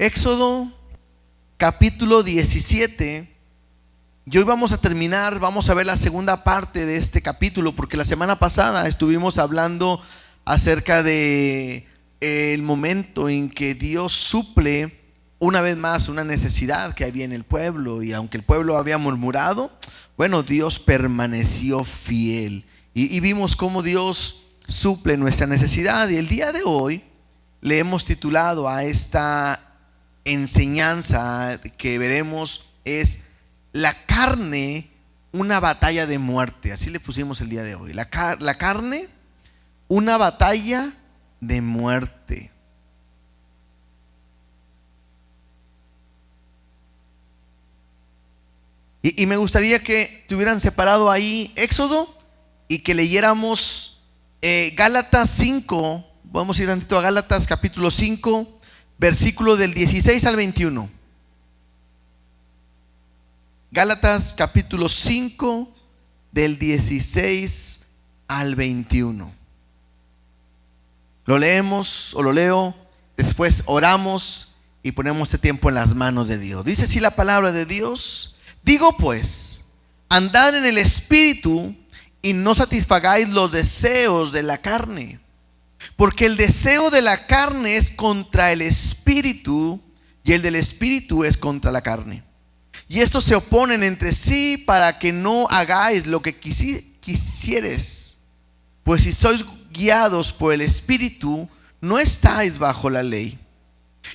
Éxodo capítulo 17. Y hoy vamos a ver la segunda parte de este capítulo, porque la semana pasada estuvimos hablando acerca de el momento en que Dios suple una vez más una necesidad que había en el pueblo, y aunque el pueblo había murmurado, bueno, Dios permaneció fiel y vimos cómo Dios suple nuestra necesidad. Y el día de hoy le hemos titulado a esta enseñanza que veremos es la carne, una batalla de muerte. Así le pusimos el día de hoy. La carne, una batalla de muerte. Y me gustaría que tuvieran separado ahí Éxodo y que leyéramos Gálatas 5. Vamos a ir tantito a Gálatas capítulo 5, versículo del 16 al 21. Gálatas capítulo 5, del 16 al 21. Lo leemos o lo leo, después oramos y ponemos este tiempo en las manos de Dios. Dice así la palabra de Dios: digo pues, andad en el Espíritu y no satisfagáis los deseos de la carne, porque el deseo de la carne es contra el Espíritu y el del Espíritu es contra la carne. Y estos se oponen entre sí para que no hagáis lo que quisieres. Pues si sois guiados por el Espíritu, no estáis bajo la ley.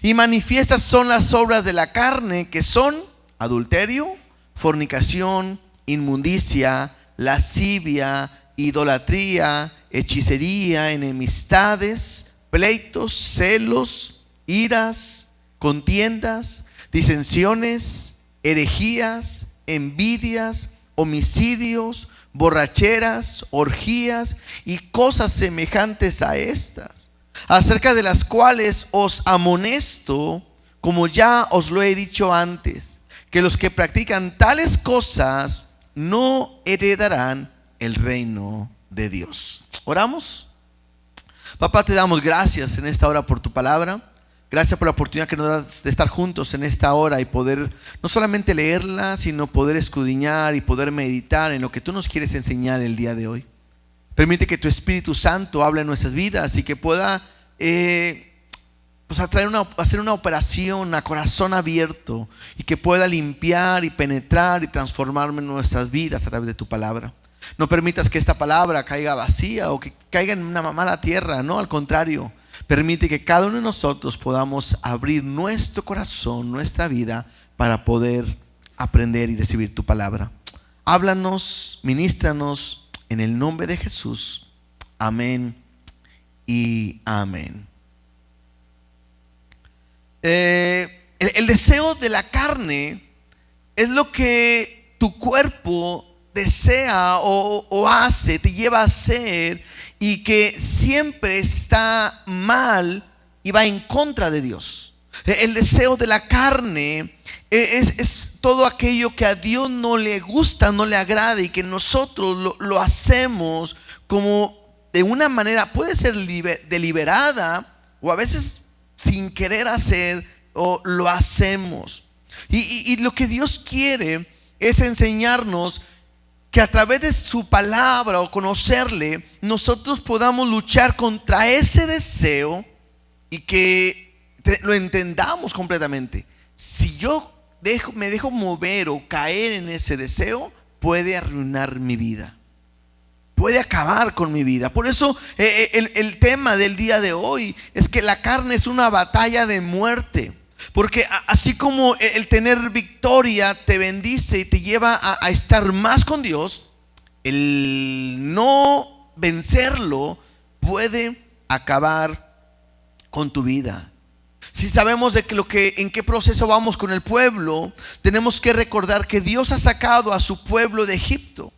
Y manifiestas son las obras de la carne, que son adulterio, fornicación, inmundicia, lascivia, idolatría, hechicería, enemistades, pleitos, celos, iras, contiendas, disensiones, herejías, envidias, homicidios, borracheras, orgías y cosas semejantes a estas, acerca de las cuales os amonesto, como ya os lo he dicho antes, que los que practican tales cosas no heredarán el reino de Dios. ¿Oramos? Papá, te damos gracias en esta hora por tu palabra. Gracias por la oportunidad que nos das de estar juntos en esta hora y poder no solamente leerla, sino poder escudriñar y poder meditar en lo que tú nos quieres enseñar el día de hoy. Permite que tu Espíritu Santo hable en nuestras vidas y que pueda hacer una operación a corazón abierto, y que pueda limpiar y penetrar y transformarme en nuestras vidas a través de tu palabra. No permitas que esta palabra caiga vacía o que caiga en una mala tierra, no, al contrario. Permite que cada uno de nosotros podamos abrir nuestro corazón, nuestra vida, para poder aprender y recibir tu palabra. Háblanos, ministranos en el nombre de Jesús. Amén y amén. El deseo de la carne es lo que tu cuerpo desea o hace, te lleva a hacer, y que siempre está mal y va en contra de Dios. El deseo de la carne es todo aquello que a Dios no le gusta, no le agrada, y que nosotros lo hacemos como de una manera, puede ser deliberada o a veces sin querer hacer, o lo hacemos. Y lo que Dios quiere es enseñarnos que a través de su palabra o conocerle, nosotros podamos luchar contra ese deseo y que lo entendamos completamente. Si yo me dejo mover o caer en ese deseo, puede arruinar mi vida, puede acabar con mi vida. Por eso el tema del día de hoy es que la carne es una batalla de muerte. Porque así como el tener victoria te bendice y te lleva a estar más con Dios, el no vencerlo puede acabar con tu vida. Si sabemos de que en qué proceso vamos con el pueblo, tenemos que recordar que Dios ha sacado a su pueblo de Egipto.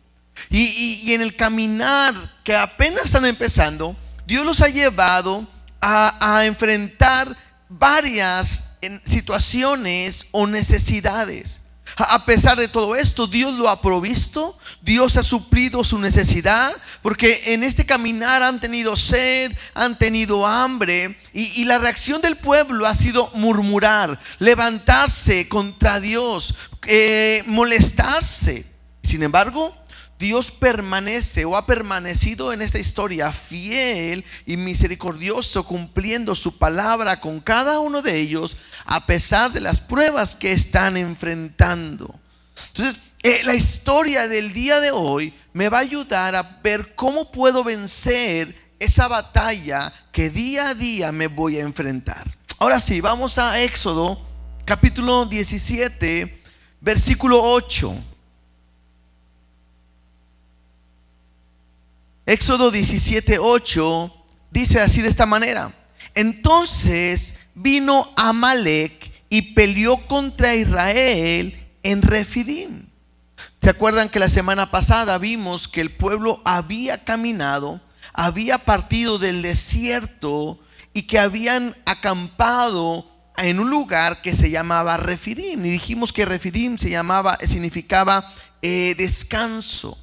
Y en el caminar que apenas están empezando, Dios los ha llevado a enfrentar varias situaciones o necesidades. A pesar de todo esto, Dios lo ha provisto, Dios ha suplido su necesidad, porque en este caminar han tenido sed, han tenido hambre, y la reacción del pueblo ha sido murmurar, levantarse contra Dios, molestarse. Sin embargo, Dios permanece o ha permanecido en esta historia fiel y misericordioso, cumpliendo su palabra con cada uno de ellos a pesar de las pruebas que están enfrentando. Entonces, la historia del día de hoy me va a ayudar a ver cómo puedo vencer esa batalla que día a día me voy a enfrentar. Ahora sí, vamos a Éxodo capítulo 17, versículo 8. Éxodo 17:8 dice así de esta manera: entonces vino Amalec y peleó contra Israel en Refidim. ¿Se acuerdan que la semana pasada vimos que el pueblo había caminado, había partido del desierto y que habían acampado en un lugar que se llamaba Refidim? Y dijimos que Refidim significaba descanso.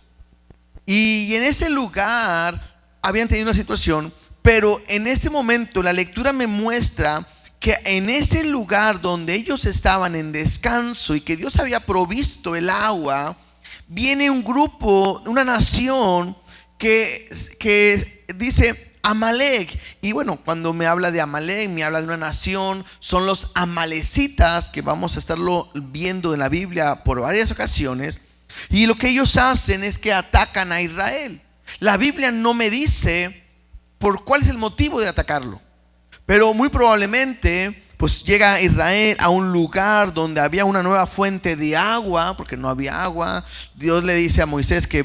Y en ese lugar habían tenido una situación, pero en este momento la lectura me muestra que en ese lugar donde ellos estaban en descanso y que Dios había provisto el agua, viene un grupo, una nación que dice Amalec. Y bueno, cuando me habla de Amalec, me habla de una nación, son los amalecitas, que vamos a estarlo viendo en la Biblia por varias ocasiones. Y lo que ellos hacen es que atacan a Israel. La Biblia no me dice por cuál es el motivo de atacarlo, pero muy probablemente pues llega Israel a un lugar donde había una nueva fuente de agua, porque no había agua. Dios le dice a Moisés que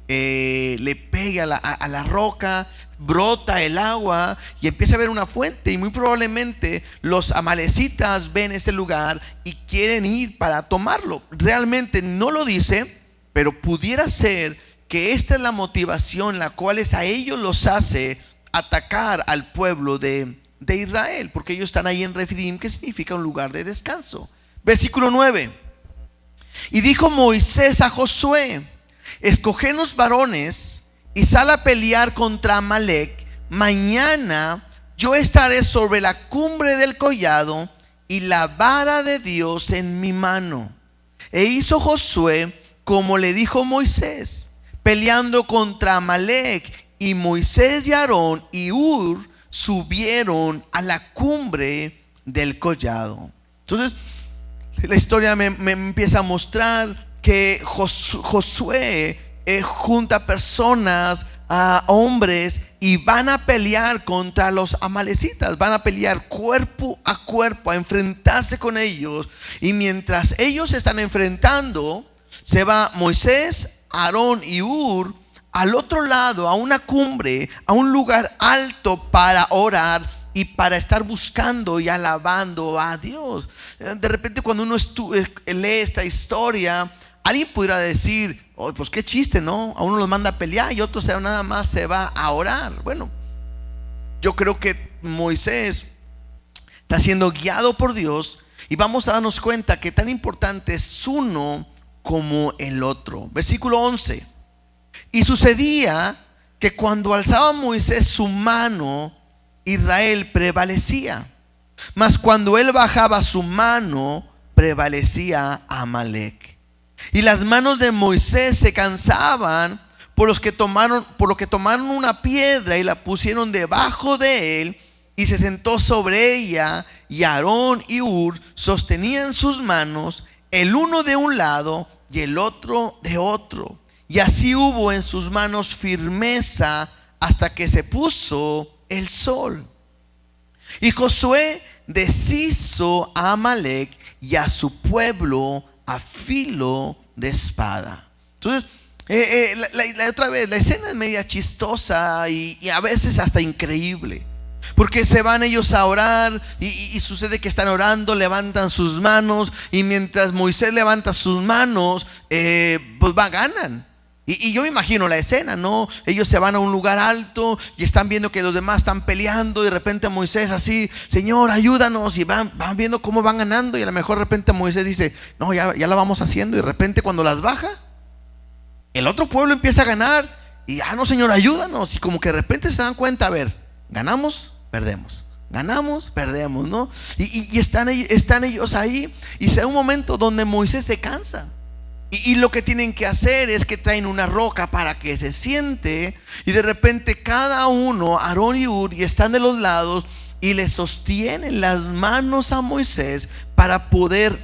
le pegue a la roca, brota el agua y empieza a haber una fuente, y muy probablemente los amalecitas ven este lugar y quieren ir para tomarlo. Realmente no lo dice, pero pudiera ser que esta es la motivación la cual a ellos los hace atacar al pueblo de Israel, porque ellos están ahí en Refidim, que significa un lugar de descanso. Versículo 9: y dijo Moisés a Josué: escogenos varones y sal a pelear contra Amalec. Mañana yo estaré sobre la cumbre del collado y la vara de Dios en mi mano. E hizo Josué como le dijo Moisés, peleando contra Amalec. Y Moisés y Aarón y Hur subieron a la cumbre del collado. Entonces la historia me empieza a mostrar que Josué junta personas, a hombres, y van a pelear contra los amalecitas. Van a pelear cuerpo a cuerpo, a enfrentarse con ellos. Y mientras ellos se están enfrentando, se va Moisés, Aarón y Hur al otro lado, a una cumbre, a un lugar alto, para orar y para estar buscando y alabando a Dios. De repente, cuando uno lee esta historia, alguien pudiera decir: oh, pues qué chiste, ¿no? A uno los manda a pelear y otro nada más se va a orar. Bueno, yo creo que Moisés está siendo guiado por Dios, y vamos a darnos cuenta que tan importante es uno como el otro. Versículo 11: y sucedía que cuando alzaba Moisés su mano, Israel prevalecía, mas cuando él bajaba su mano, prevalecía Amalec. Y las manos de Moisés se cansaban, por lo que tomaron una piedra y la pusieron debajo de él, y se sentó sobre ella, y Aarón y Hur sostenían sus manos, el uno de un lado y el otro de otro. Y así hubo en sus manos firmeza hasta que se puso el sol. Y Josué deshizo a Amalec y a su pueblo a filo de espada. Entonces, otra vez, la escena es media chistosa y a veces hasta increíble, porque se van ellos a orar y sucede que están orando, levantan sus manos, y mientras Moisés levanta sus manos, pues ganan. Y yo me imagino la escena, ¿no? Ellos se van a un lugar alto y están viendo que los demás están peleando. Y de repente Moisés así: Señor, ayúdanos. Y van viendo cómo van ganando. Y a lo mejor de repente Moisés dice: no, ya la vamos haciendo. Y de repente cuando las baja, el otro pueblo empieza a ganar. Y no, Señor, ayúdanos. Y como que de repente se dan cuenta: a ver, ganamos, perdemos. Ganamos, perdemos, ¿no? Y están ellos ahí. Y se da un momento donde Moisés se cansa. Y lo que tienen que hacer es que traen una roca para que se siente. Y de repente cada uno, Aarón y Hur, y están de los lados y le sostienen las manos a Moisés para poder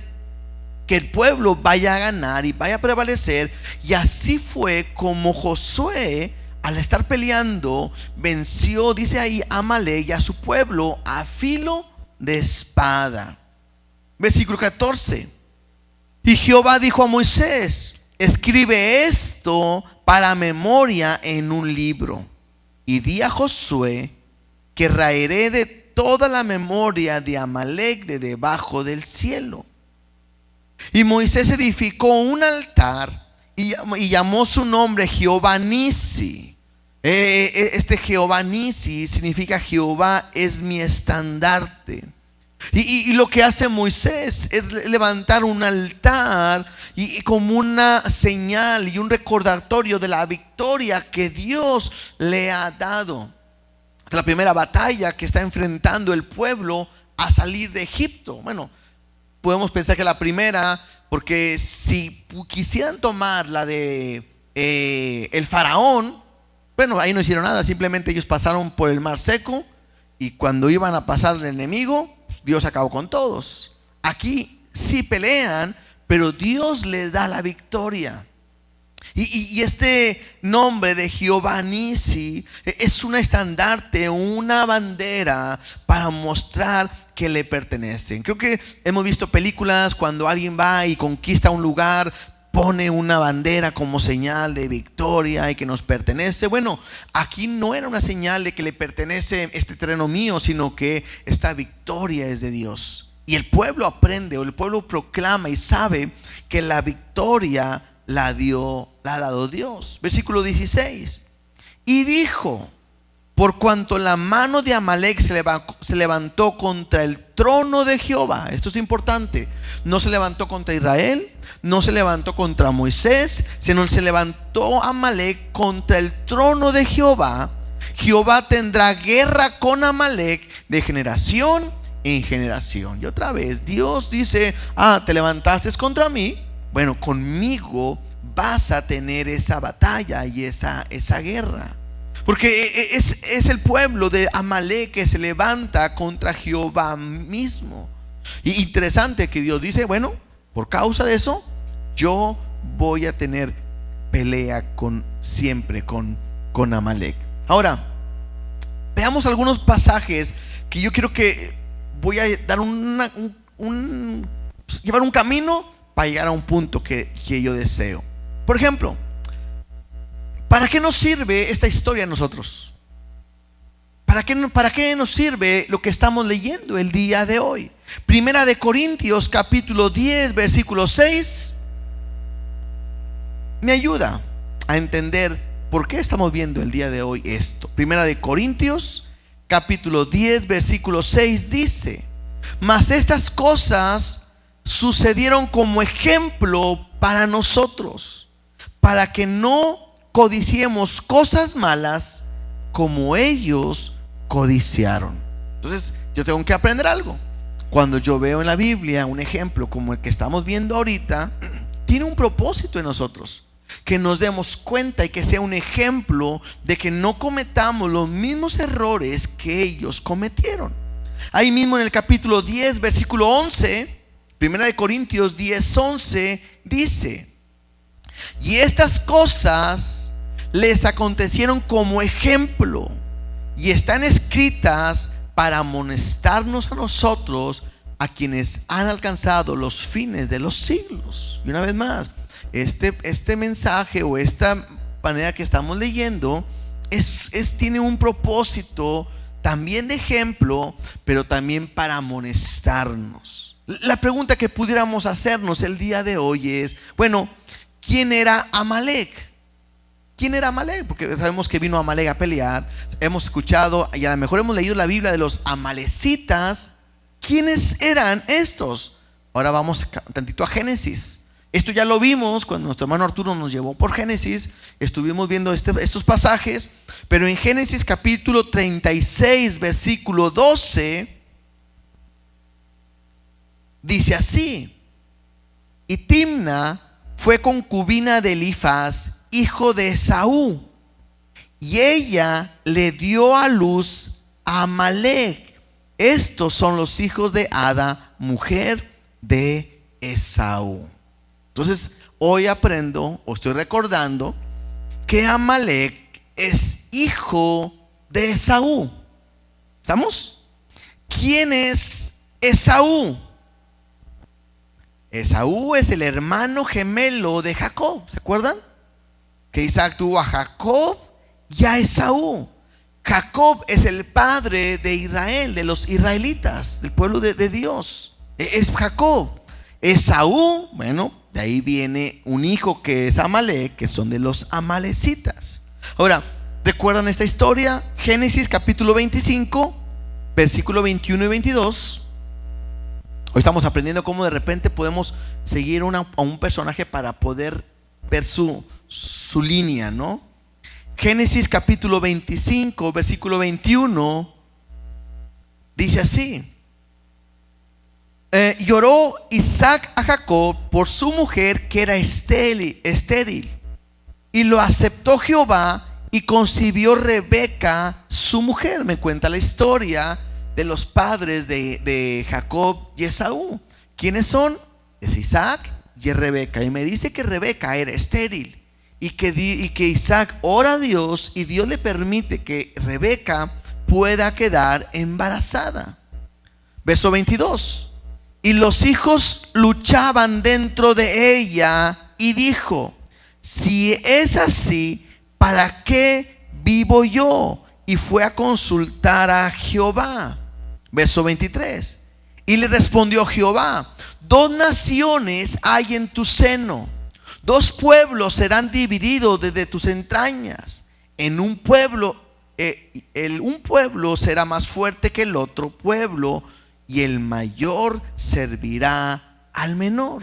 que el pueblo vaya a ganar y vaya a prevalecer. Y así fue como Josué, al estar peleando, venció, dice ahí, a Amalek y a su pueblo a filo de espada. Versículo 14. Y Jehová dijo a Moisés: escribe esto para memoria en un libro, y di a Josué que raeré de toda la memoria de Amalek de debajo del cielo. Y Moisés edificó un altar y llamó su nombre Jehová Nisi. Este Jehová Nisi significa: Jehová es mi estandarte. Y lo que hace Moisés es levantar un altar y como una señal y un recordatorio de la victoria que Dios le ha dado. Es la primera batalla que está enfrentando el pueblo a salir de Egipto. Bueno, podemos pensar que la primera, porque si quisieran tomar la de el faraón, bueno, ahí no hicieron nada, simplemente ellos pasaron por el mar seco. Y cuando iban a pasar el enemigo, Dios acabó con todos. Aquí sí pelean, pero Dios les da la victoria. Y este nombre de Jehová Nisi es un estandarte, una bandera para mostrar que le pertenecen. Creo que hemos visto películas cuando alguien va y conquista un lugar, pone una bandera como señal de victoria y que nos pertenece. Bueno, aquí no era una señal de que le pertenece este terreno mío, sino que esta victoria es de Dios. Y el pueblo aprende, o el pueblo proclama y sabe que la victoria la ha dado Dios. Versículo 16. Y dijo: por cuanto la mano de Amalek se levantó contra el trono de Jehová. Esto es importante. No se levantó contra Israel, no se levantó contra Moisés, sino se levantó Amalek contra el trono de Jehová. Jehová tendrá guerra con Amalek de generación en generación. Y otra vez Dios dice: te levantaste contra mí, bueno, conmigo vas a tener esa batalla y esa guerra. Porque es el pueblo de Amalek que se levanta contra Jehová mismo. Y interesante que Dios dice: bueno, por causa de eso yo voy a tener pelea siempre con Amalek. Ahora, veamos algunos pasajes que yo quiero que voy a dar llevar un camino para llegar a un punto que yo deseo. Por ejemplo, ¿para qué nos sirve esta historia a nosotros? ¿Para qué nos sirve lo que estamos leyendo el día de hoy? Primera de Corintios capítulo 10 versículo 6 me ayuda a entender por qué estamos viendo el día de hoy esto. Primera de Corintios capítulo 10 versículo 6 dice: mas estas cosas sucedieron como ejemplo para nosotros, para que no codiciemos cosas malas como ellos codiciaron. Entonces yo tengo que aprender algo. Cuando yo veo en la Biblia un ejemplo como el que estamos viendo ahorita, tiene un propósito en nosotros, que nos demos cuenta y que sea un ejemplo de que no cometamos los mismos errores que ellos cometieron. Ahí mismo en el capítulo 10 versículo 11, Primera de Corintios 10, 11 dice: y estas cosas les acontecieron como ejemplo y están escritas para amonestarnos a nosotros, a quienes han alcanzado los fines de los siglos. Y una vez más, este mensaje o esta manera que estamos leyendo tiene un propósito también de ejemplo, pero también para amonestarnos. La pregunta que pudiéramos hacernos el día de hoy es: bueno, ¿quién era Amalek? ¿Quién era Amalek? Porque sabemos que vino Amalek a pelear. Hemos escuchado y a lo mejor hemos leído la Biblia de los amalecitas. ¿Quiénes eran estos? Ahora vamos tantito a Génesis. Esto ya lo vimos cuando nuestro hermano Arturo nos llevó por Génesis. Estuvimos viendo estos pasajes. Pero en Génesis capítulo 36, versículo 12, dice así: y Timna fue concubina de Elifaz, hijo de Esaú, y ella le dio a luz a Amalek. Estos son los hijos de Ada, mujer de Esaú. Entonces hoy aprendo, o estoy recordando, que Amalek es hijo de Esaú. ¿Estamos? ¿Quién es Esaú? Esaú es el hermano gemelo de Jacob. ¿Se acuerdan? Que Isaac tuvo a Jacob y a Esaú. Jacob es el padre de Israel, de los israelitas, del pueblo de Dios. Es Jacob. Esaú, bueno, de ahí viene un hijo que es Amalek, que son de los amalecitas. Ahora, ¿recuerdan esta historia? Génesis capítulo 25, versículo 21 y 22. Hoy estamos aprendiendo cómo de repente podemos seguir a un personaje para poder ver su línea, ¿no? Génesis capítulo 25, versículo 21, dice así: lloró Isaac a Jacob por su mujer que era estéril, y lo aceptó Jehová, y concibió Rebeca su mujer. Me cuenta la historia de los padres de Jacob y Esaú. ¿Quiénes son? Es Isaac y es Rebeca. Y me dice que Rebeca era estéril, y que Isaac ora a Dios, y Dios le permite que Rebeca pueda quedar embarazada. Verso 22: y los hijos luchaban dentro de ella, y dijo: si es así, ¿para qué vivo yo? Y fue a consultar a Jehová. Verso 23: y le respondió Jehová: 2 naciones hay en tu seno, 2 pueblos serán divididos desde tus entrañas. En un pueblo, un pueblo será más fuerte que el otro pueblo, y el mayor servirá al menor.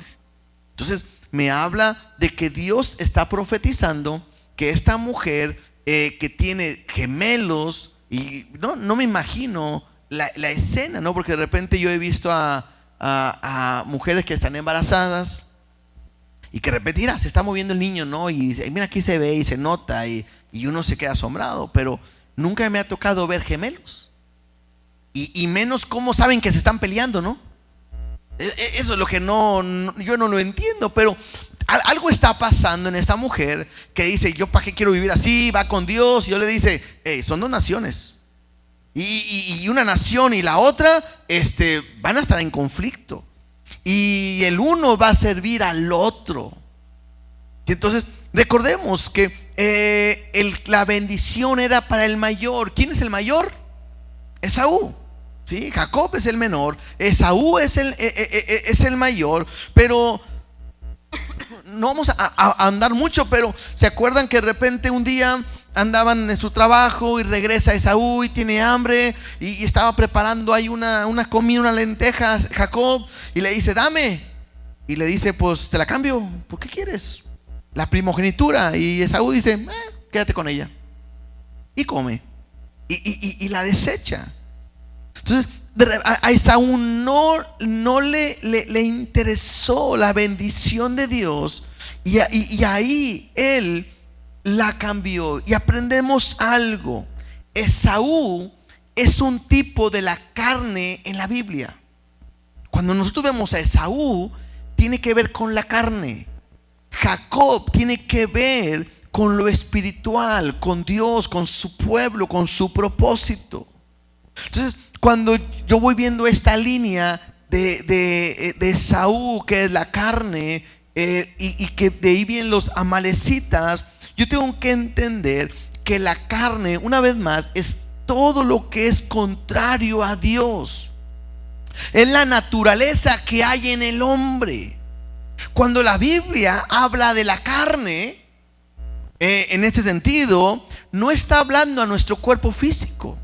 Entonces me habla de que Dios está profetizando que esta mujer que tiene gemelos, y no me imagino la escena, ¿no? Porque de repente yo he visto a mujeres que están embarazadas y que de repente, mira, se está moviendo el niño, ¿no? Y mira, aquí se ve y se nota, y uno se queda asombrado, pero nunca me ha tocado ver gemelos, y menos cómo saben que se están peleando, ¿no? Eso es lo que yo no lo entiendo, pero algo está pasando en esta mujer que dice: yo para qué quiero vivir así, va con Dios. Y Dios le dice: son 2 naciones, y una nación y la otra van a estar en conflicto, y el uno va a servir al otro. Y entonces recordemos que la bendición era para el mayor. ¿Quién es el mayor? Esaú. ¿Sí? Jacob es el menor, Esaú es el mayor. Pero no vamos a andar mucho, pero ¿se acuerdan que de repente un día andaban en su trabajo y regresa Esaú y tiene hambre, y estaba preparando ahí una comida, unas lentejas, Jacob, y le dice: dame. Y le dice: pues te la cambio, ¿por qué quieres? La primogenitura. Y Esaú dice: quédate con ella. Y come, y la desecha. Entonces a Esaú no le interesó la bendición de Dios, y ahí él la cambió. Y aprendemos algo: Esaú es un tipo de la carne en la Biblia. Cuando nosotros vemos a Esaú, tiene que ver con la carne. Jacob tiene que ver con lo espiritual, con Dios, con su pueblo, con su propósito. Entonces, cuando yo voy viendo esta línea de Esaú, que es la carne, y que de ahí vienen los amalecitas, yo tengo que entender que la carne, una vez más, es todo lo que es contrario a Dios. Es la naturaleza que hay en el hombre. Cuando la Biblia habla de la carne, En este sentido, no está hablando a nuestro cuerpo físico.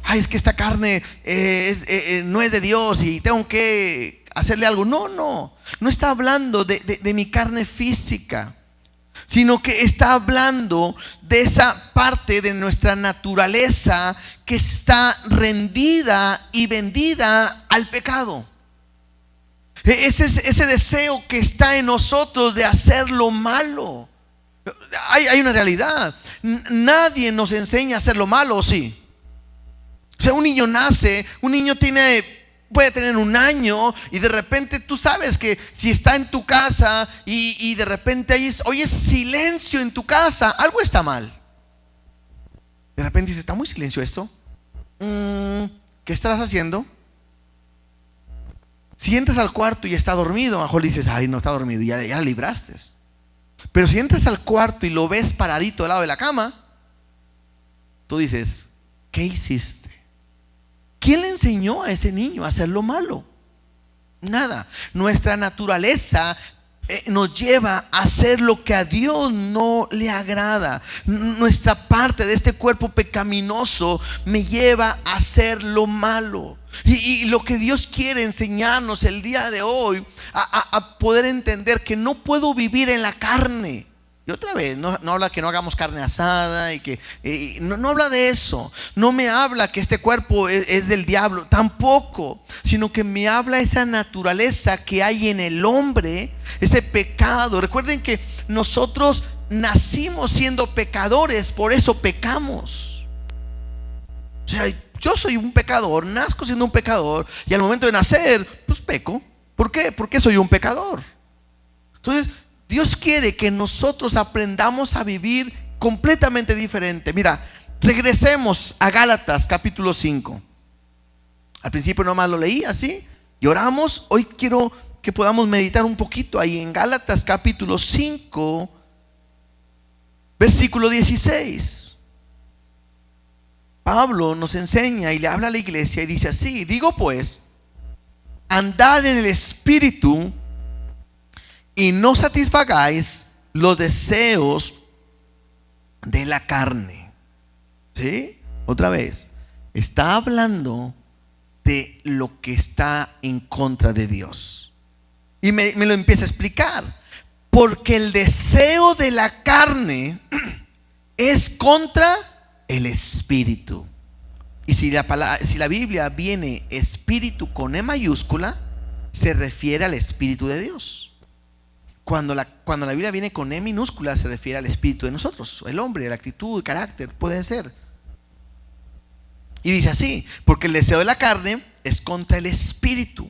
Ay, es que esta carne no es de Dios y tengo que hacerle algo. No está hablando de mi carne física, sino que está hablando de esa parte de nuestra naturaleza que está rendida y vendida al pecado. Ese deseo que está en nosotros de hacer lo malo. Hay una realidad. Nadie nos enseña a hacer lo malo, ¿o sí? O sea, un niño nace, puede tener 1 año y de repente tú sabes que si está en tu casa y de repente oyes silencio en tu casa, algo está mal. De repente dices, está muy silencio esto. ¿Qué estarás haciendo? Si entras al cuarto y está dormido, a lo mejor dices, ay, no está dormido, ya la libraste. Pero si entras al cuarto y lo ves paradito al lado de la cama, tú dices, ¿qué hiciste? ¿Quién le enseñó a ese niño a hacer lo malo? Nada. Nuestra naturaleza nos lleva a hacer lo que a Dios no le agrada. Nuestra parte de este cuerpo pecaminoso me lleva a hacer lo malo. Y lo que Dios quiere enseñarnos el día de hoy, a poder entender que no puedo vivir en la carne. Y otra vez, no habla que no hagamos carne asada y que no habla de eso. No me habla que este cuerpo es del diablo, tampoco. Sino que me habla esa naturaleza que hay en el hombre, ese pecado. Recuerden que nosotros nacimos siendo pecadores, por eso pecamos. O sea, yo soy un pecador, nazco siendo un pecador y al momento de nacer, pues peco. ¿Por qué? Porque soy un pecador. Entonces, Dios quiere que nosotros aprendamos a vivir completamente diferente. Mira, regresemos a Gálatas capítulo 5. Al principio nomás lo leí así y oramos. Hoy quiero que podamos meditar un poquito ahí en Gálatas capítulo 5, versículo 16. Pablo nos enseña y le habla a la iglesia y dice así: digo pues, andad en el Espíritu y no satisfagáis los deseos de la carne. ¿Sí? Otra vez, está hablando de lo que está en contra de Dios. Y me lo empieza a explicar. Porque el deseo de la carne es contra el Espíritu. Y si la Biblia viene Espíritu con E mayúscula, se refiere al Espíritu de Dios. Cuando la Biblia viene con E minúscula, se refiere al espíritu de nosotros, el hombre, la actitud, el carácter, puede ser. Y dice así: porque el deseo de la carne es contra el espíritu,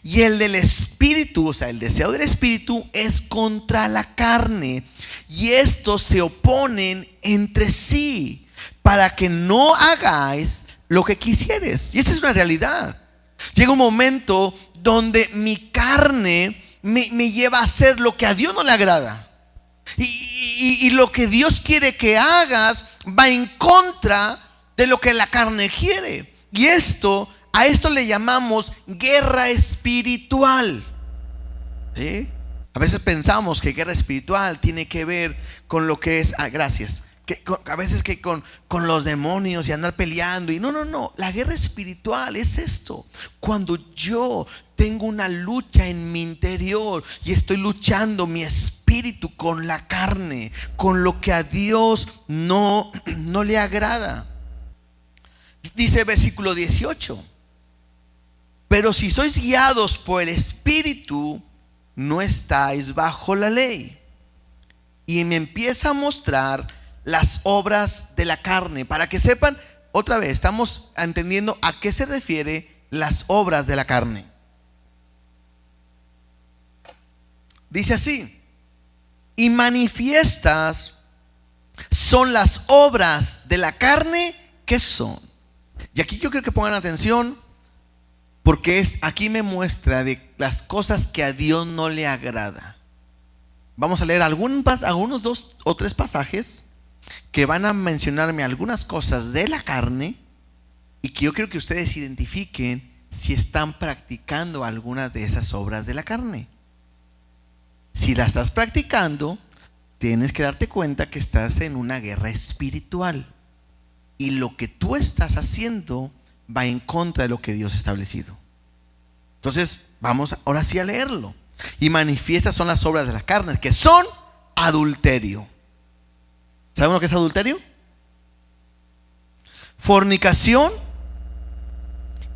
y el del espíritu, o sea, el deseo del espíritu es contra la carne, y estos se oponen entre sí, para que no hagáis lo que quisieres. Y esa es una realidad. Llega un momento donde mi carne me lleva a hacer lo que a Dios no le agrada. Y lo que Dios quiere que hagas va en contra de lo que la carne quiere. Y a esto le llamamos guerra espiritual. ¿Sí? A veces pensamos que guerra espiritual tiene que ver con lo que es, gracias, a veces que con los demonios y andar peleando. Y no, la guerra espiritual es esto: cuando yo tengo una lucha en mi interior y estoy luchando mi espíritu con la carne, con lo que a Dios no le agrada. Dice el versículo 18: pero si sois guiados por el Espíritu, no estáis bajo la ley. Y me empieza a mostrar las obras de la carne, para que sepan, otra vez, estamos entendiendo a qué se refiere las obras de la carne. Dice así: y manifiestas son las obras de la carne, ¿qué son? Y aquí yo quiero que pongan atención, porque aquí me muestra de las cosas que a Dios no le agrada. Vamos a leer algunos 2 o 3 pasajes que van a mencionarme algunas cosas de la carne, y que yo quiero que ustedes identifiquen si están practicando algunas de esas obras de la carne. Si la estás practicando, tienes que darte cuenta que estás en una guerra espiritual. Y lo que tú estás haciendo va en contra de lo que Dios ha establecido. Entonces, vamos ahora sí a leerlo. Y manifiestas son las obras de las carnes, que son adulterio. ¿Saben lo que es adulterio? Fornicación,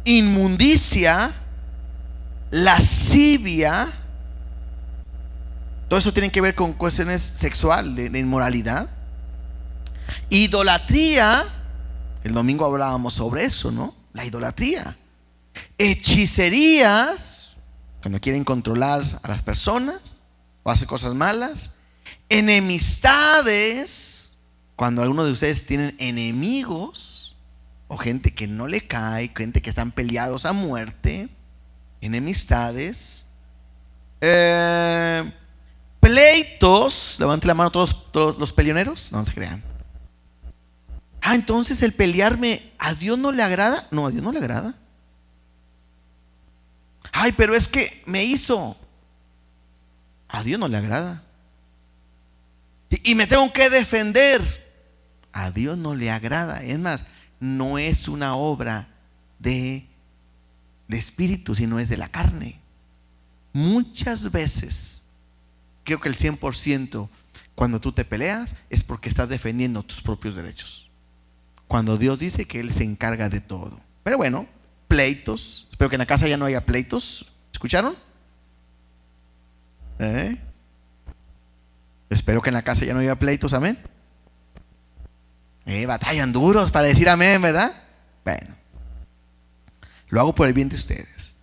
inmundicia, lascivia. Todo eso tiene que ver con cuestiones sexuales, de inmoralidad. Idolatría. El domingo hablábamos sobre eso, ¿no? La idolatría. Hechicerías, cuando quieren controlar a las personas o hacer cosas malas. Enemistades, cuando algunos de ustedes tienen enemigos o gente que no le cae, gente que están peleados a muerte. Enemistades. Pleitos. Levante la mano todos los peleoneros. No se crean. Entonces el pelearme ¿a Dios no le agrada? No, a Dios no le agrada. Pero es que me hizo. A Dios no le agrada. Y me tengo que defender. A Dios no le agrada. Es más, no es una obra de espíritu, sino es de la carne. Muchas veces, creo que el 100%, cuando tú te peleas es porque estás defendiendo tus propios derechos, cuando Dios dice que Él se encarga de todo. Pero bueno, pleitos. Espero que en la casa ya no haya pleitos. ¿Escucharon? Espero que en la casa ya no haya pleitos, amén. Batallan duros para decir amén, ¿verdad? Bueno, lo hago por el bien de ustedes.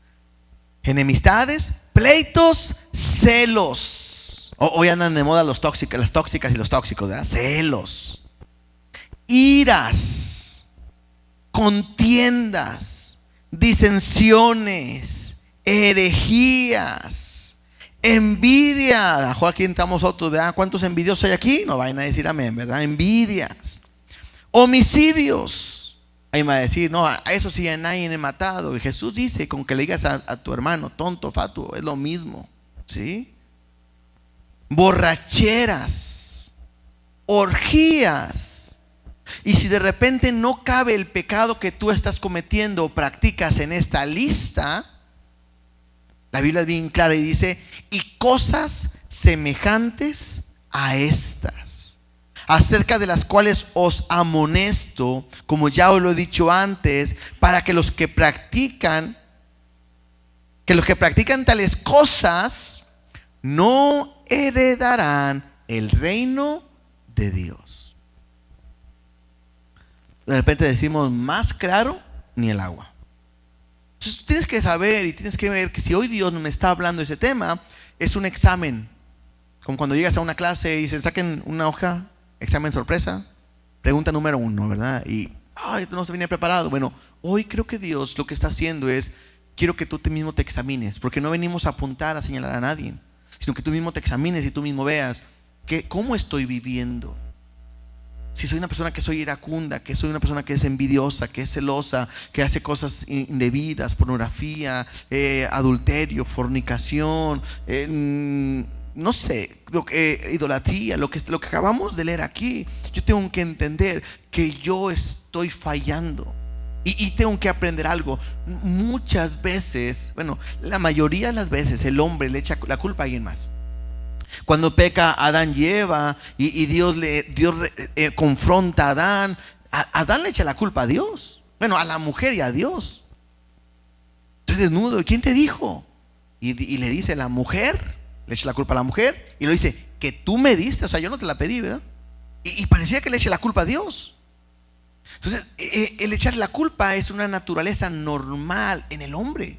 Enemistades, pleitos, celos. Hoy andan de moda las tóxicas y los tóxicos, ¿verdad? Celos. Iras, contiendas, disensiones, herejías, envidia. Aquí entramos otros, ¿verdad? ¿Cuántos envidiosos hay aquí? No vayan a decir amén, ¿verdad? Envidias, homicidios. Ahí me va a decir, no, a eso sí a nadie he matado. Y Jesús dice, con que le digas a tu hermano tonto, fatuo, es lo mismo, ¿sí? Borracheras, orgías. Y si de repente no cabe el pecado que tú estás cometiendo o practicas en esta lista, la Biblia es bien clara y dice, y cosas semejantes a estas, acerca de las cuales os amonesto, como ya os lo he dicho antes, para que los que practican tales cosas no heredarán el reino de Dios. De repente decimos, más claro ni el agua. Entonces tú tienes que saber y tienes que ver que si hoy Dios me está hablando de ese tema, es un examen. Como cuando llegas a una clase y se saquen una hoja, examen sorpresa, pregunta número 1, ¿verdad? Y, tú no se venía preparado. Bueno, hoy creo que Dios lo que está haciendo es, quiero que tú mismo te examines, porque no venimos a apuntar, a señalar a nadie, sino que tú mismo te examines y tú mismo veas cómo estoy viviendo. Si soy una persona que soy iracunda, que soy una persona que es envidiosa, que es celosa, que hace cosas indebidas, pornografía, adulterio, fornicación, no sé, idolatría, lo que acabamos de leer aquí. Yo tengo que entender que yo estoy fallando y tengo que aprender algo. Muchas veces, bueno, la mayoría de las veces el hombre le echa la culpa a alguien más. Cuando peca Adán y Eva y Dios confronta a Adán, Adán le echa la culpa a Dios. Bueno, a la mujer y a Dios. Estoy desnudo. ¿Y quién te dijo? Y le dice la mujer, le echa la culpa a la mujer y lo dice, que tú me diste, o sea, yo no te la pedí, ¿verdad? Y parecía que le echa la culpa a Dios. Entonces, el echar la culpa es una naturaleza normal en el hombre.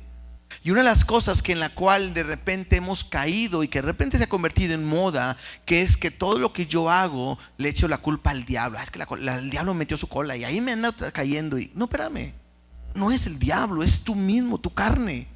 Y una de las cosas en la cual de repente hemos caído y que de repente se ha convertido en moda, que es que todo lo que yo hago le echo la culpa al diablo. Es que el diablo metió su cola y ahí me anda cayendo. No, espérame, no es el diablo, es tú mismo, tu carne.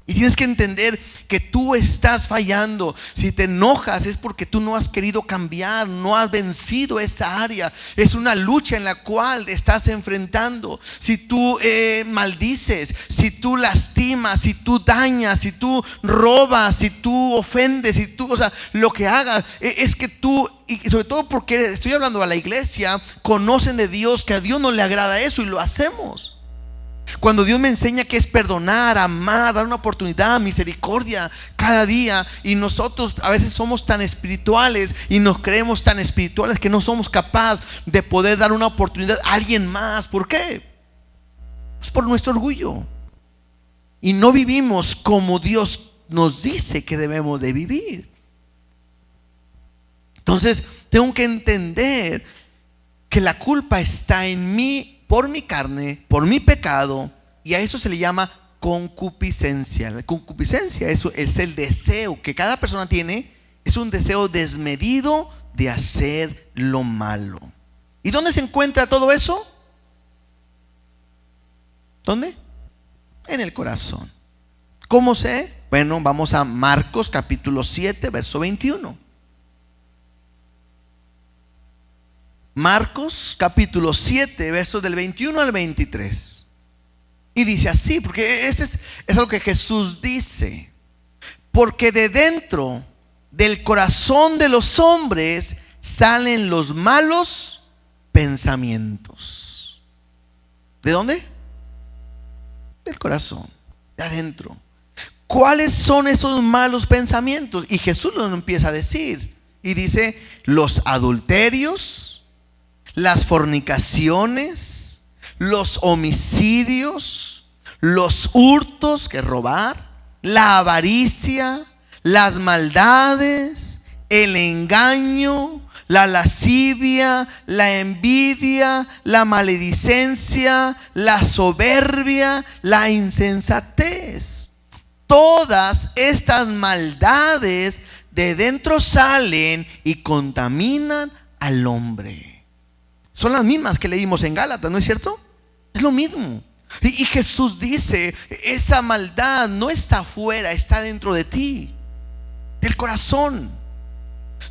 Y tienes que entender que tú estás fallando. Si te enojas es porque tú no has querido cambiar, no has vencido esa área. Es una lucha en la cual estás enfrentando. Si tú maldices, si tú lastimas, si tú dañas, si tú robas, si tú ofendes, si tú, o sea, lo que hagas es que tú, y sobre todo porque estoy hablando a la iglesia, conocen de Dios, que a Dios no le agrada eso y lo hacemos. Cuando Dios me enseña que es perdonar, amar, dar una oportunidad, misericordia cada día, y nosotros a veces somos tan espirituales y nos creemos tan espirituales que no somos capaces de poder dar una oportunidad a alguien más. ¿Por qué? Es por nuestro orgullo, y no vivimos como Dios nos dice que debemos de vivir. Entonces tengo que entender que la culpa está en mí, por mi carne, por mi pecado, y a eso se le llama concupiscencia. La concupiscencia es el deseo que cada persona tiene, es un deseo desmedido de hacer lo malo. ¿Y dónde se encuentra todo eso? ¿Dónde? En el corazón. ¿Cómo sé? Bueno, vamos a Marcos capítulo 7, verso 21. Marcos capítulo 7, versos del 21 al 23. Y dice así, porque es lo que Jesús dice: porque de dentro del corazón de los hombres salen los malos pensamientos. ¿De dónde? Del corazón, de adentro. ¿Cuáles son esos malos pensamientos? Y Jesús lo empieza a decir, y dice: los adulterios, las fornicaciones, los homicidios, los hurtos, que es robar, la avaricia, las maldades, el engaño, la lascivia, la envidia, la maledicencia, la soberbia, la insensatez. Todas estas maldades de dentro salen y contaminan al hombre. Son las mismas que leímos en Gálatas, ¿no es cierto? Es lo mismo. Y Jesús dice, esa maldad no está afuera, está dentro de ti, del corazón.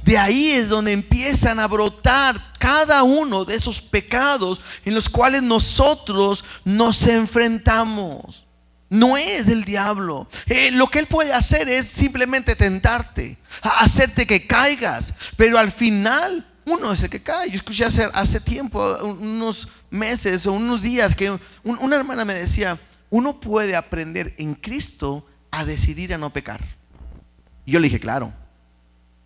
De ahí es donde empiezan a brotar cada uno de esos pecados en los cuales nosotros nos enfrentamos. No es del diablo. Lo que él puede hacer es simplemente tentarte, hacerte que caigas, pero al final uno es el que cae. Yo escuché hace tiempo, unos meses o unos días, que una hermana me decía: uno puede aprender en Cristo a decidir a no pecar. Y yo le dije: claro,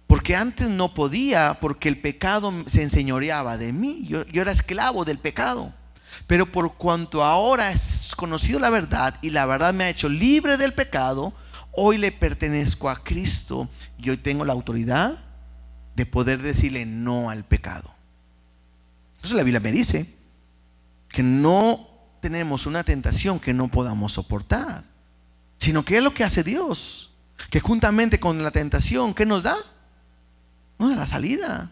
porque antes no podía, porque el pecado se enseñoreaba de mí. Yo era esclavo del pecado. Pero por cuanto ahora he conocido la verdad y la verdad me ha hecho libre del pecado, hoy le pertenezco a Cristo y hoy tengo la autoridad de poder decirle no al pecado. Eso la Biblia me dice, que no tenemos una tentación que no podamos soportar, sino que es lo que hace Dios, que juntamente con la tentación, ¿qué nos da? Nos da la salida.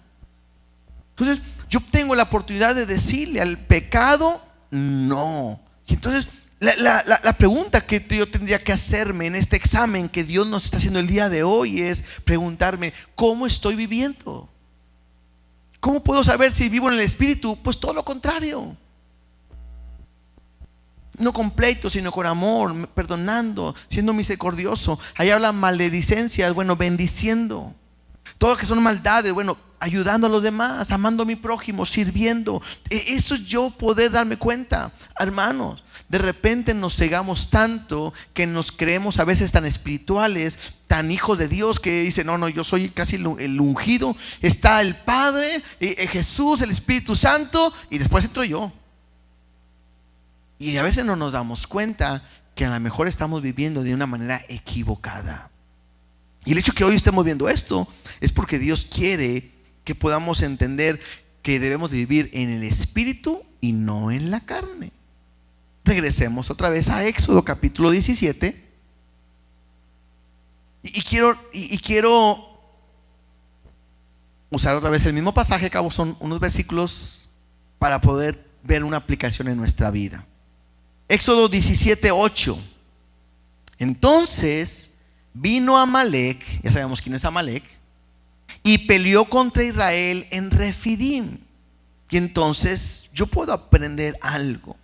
Entonces yo tengo la oportunidad de decirle al pecado no. Y entonces la pregunta que yo tendría que hacerme en este examen que Dios nos está haciendo el día de hoy es preguntarme: ¿cómo estoy viviendo? ¿Cómo puedo saber si vivo en el Espíritu? Pues todo lo contrario. No con pleito, sino con amor, perdonando, siendo misericordioso. Ahí habla maledicencias, bueno, bendiciendo. Todo lo que son maldades, bueno, ayudando a los demás, amando a mi prójimo, sirviendo. Eso yo poder darme cuenta. Hermanos, de repente nos cegamos tanto que nos creemos a veces tan espirituales, tan hijos de Dios, que dicen: no, yo soy casi el ungido. Está el Padre, Jesús, el Espíritu Santo, y después entro yo. Y a veces no nos damos cuenta que a lo mejor estamos viviendo de una manera equivocada. Y el hecho que hoy estemos viendo esto es porque Dios quiere que podamos entender que debemos de vivir en el Espíritu y no en la carne. Regresemos otra vez a Éxodo capítulo 17. Y quiero usar otra vez el mismo pasaje, cabo son unos versículos para poder ver una aplicación en nuestra vida. Éxodo 17:8. Entonces vino Amalec, ya sabemos quién es Amalec, y peleó contra Israel en Refidim. Y entonces yo puedo aprender algo.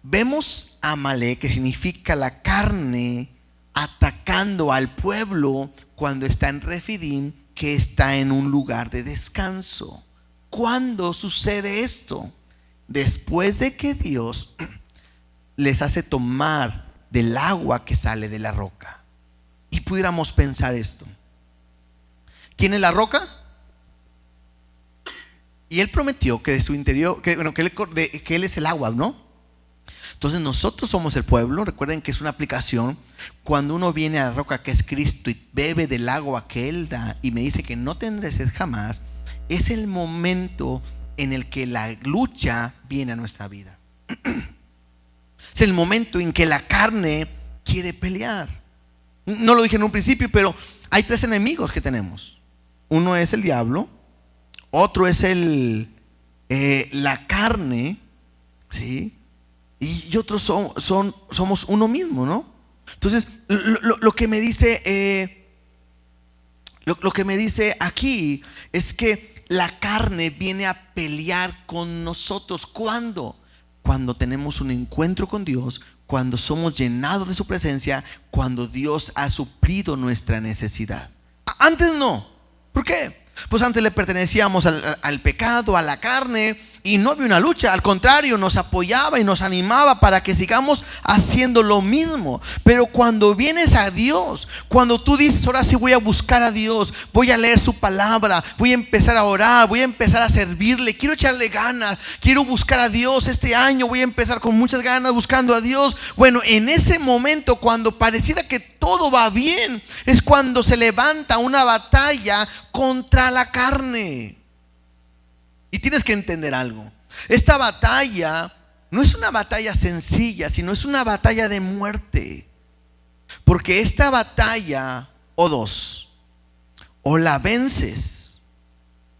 Vemos a Amalec, que significa la carne, atacando al pueblo cuando está en Refidim, que está en un lugar de descanso. ¿Cuándo sucede esto? Después de que Dios les hace tomar del agua que sale de la roca. Y pudiéramos pensar esto: ¿quién es la roca? Y Él prometió que de su interior, que Él es el agua, ¿no? Entonces nosotros somos el pueblo. Recuerden que es una aplicación. Cuando uno viene a la roca que es Cristo y bebe del agua que Él da y me dice que no tendré sed jamás, es el momento en el que la lucha viene a nuestra vida. Es el momento en que la carne quiere pelear. No lo dije en un principio, pero hay 3 enemigos que tenemos. Uno es el diablo, otro es la carne, ¿sí? Y otros somos uno mismo, ¿no? Entonces, lo que me dice, lo que me dice aquí es que la carne viene a pelear con nosotros. ¿Cuándo? Cuando tenemos un encuentro con Dios, cuando somos llenados de su presencia, cuando Dios ha suplido nuestra necesidad. Antes no. ¿Por qué? Pues antes le pertenecíamos al pecado, a la carne, y no había una lucha. Al contrario, nos apoyaba y nos animaba para que sigamos haciendo lo mismo. Pero cuando vienes a Dios, cuando tú dices, ahora sí voy a buscar a Dios, voy a leer su palabra, voy a empezar a orar, voy a empezar a servirle, quiero echarle ganas, quiero buscar a Dios este año, voy a empezar con muchas ganas buscando a Dios. Bueno, en ese momento, cuando pareciera que todo va bien, es cuando se levanta una batalla contra la carne. Y tienes que entender algo: esta batalla no es una batalla sencilla, sino es una batalla de muerte. Porque esta batalla, o dos, o la vences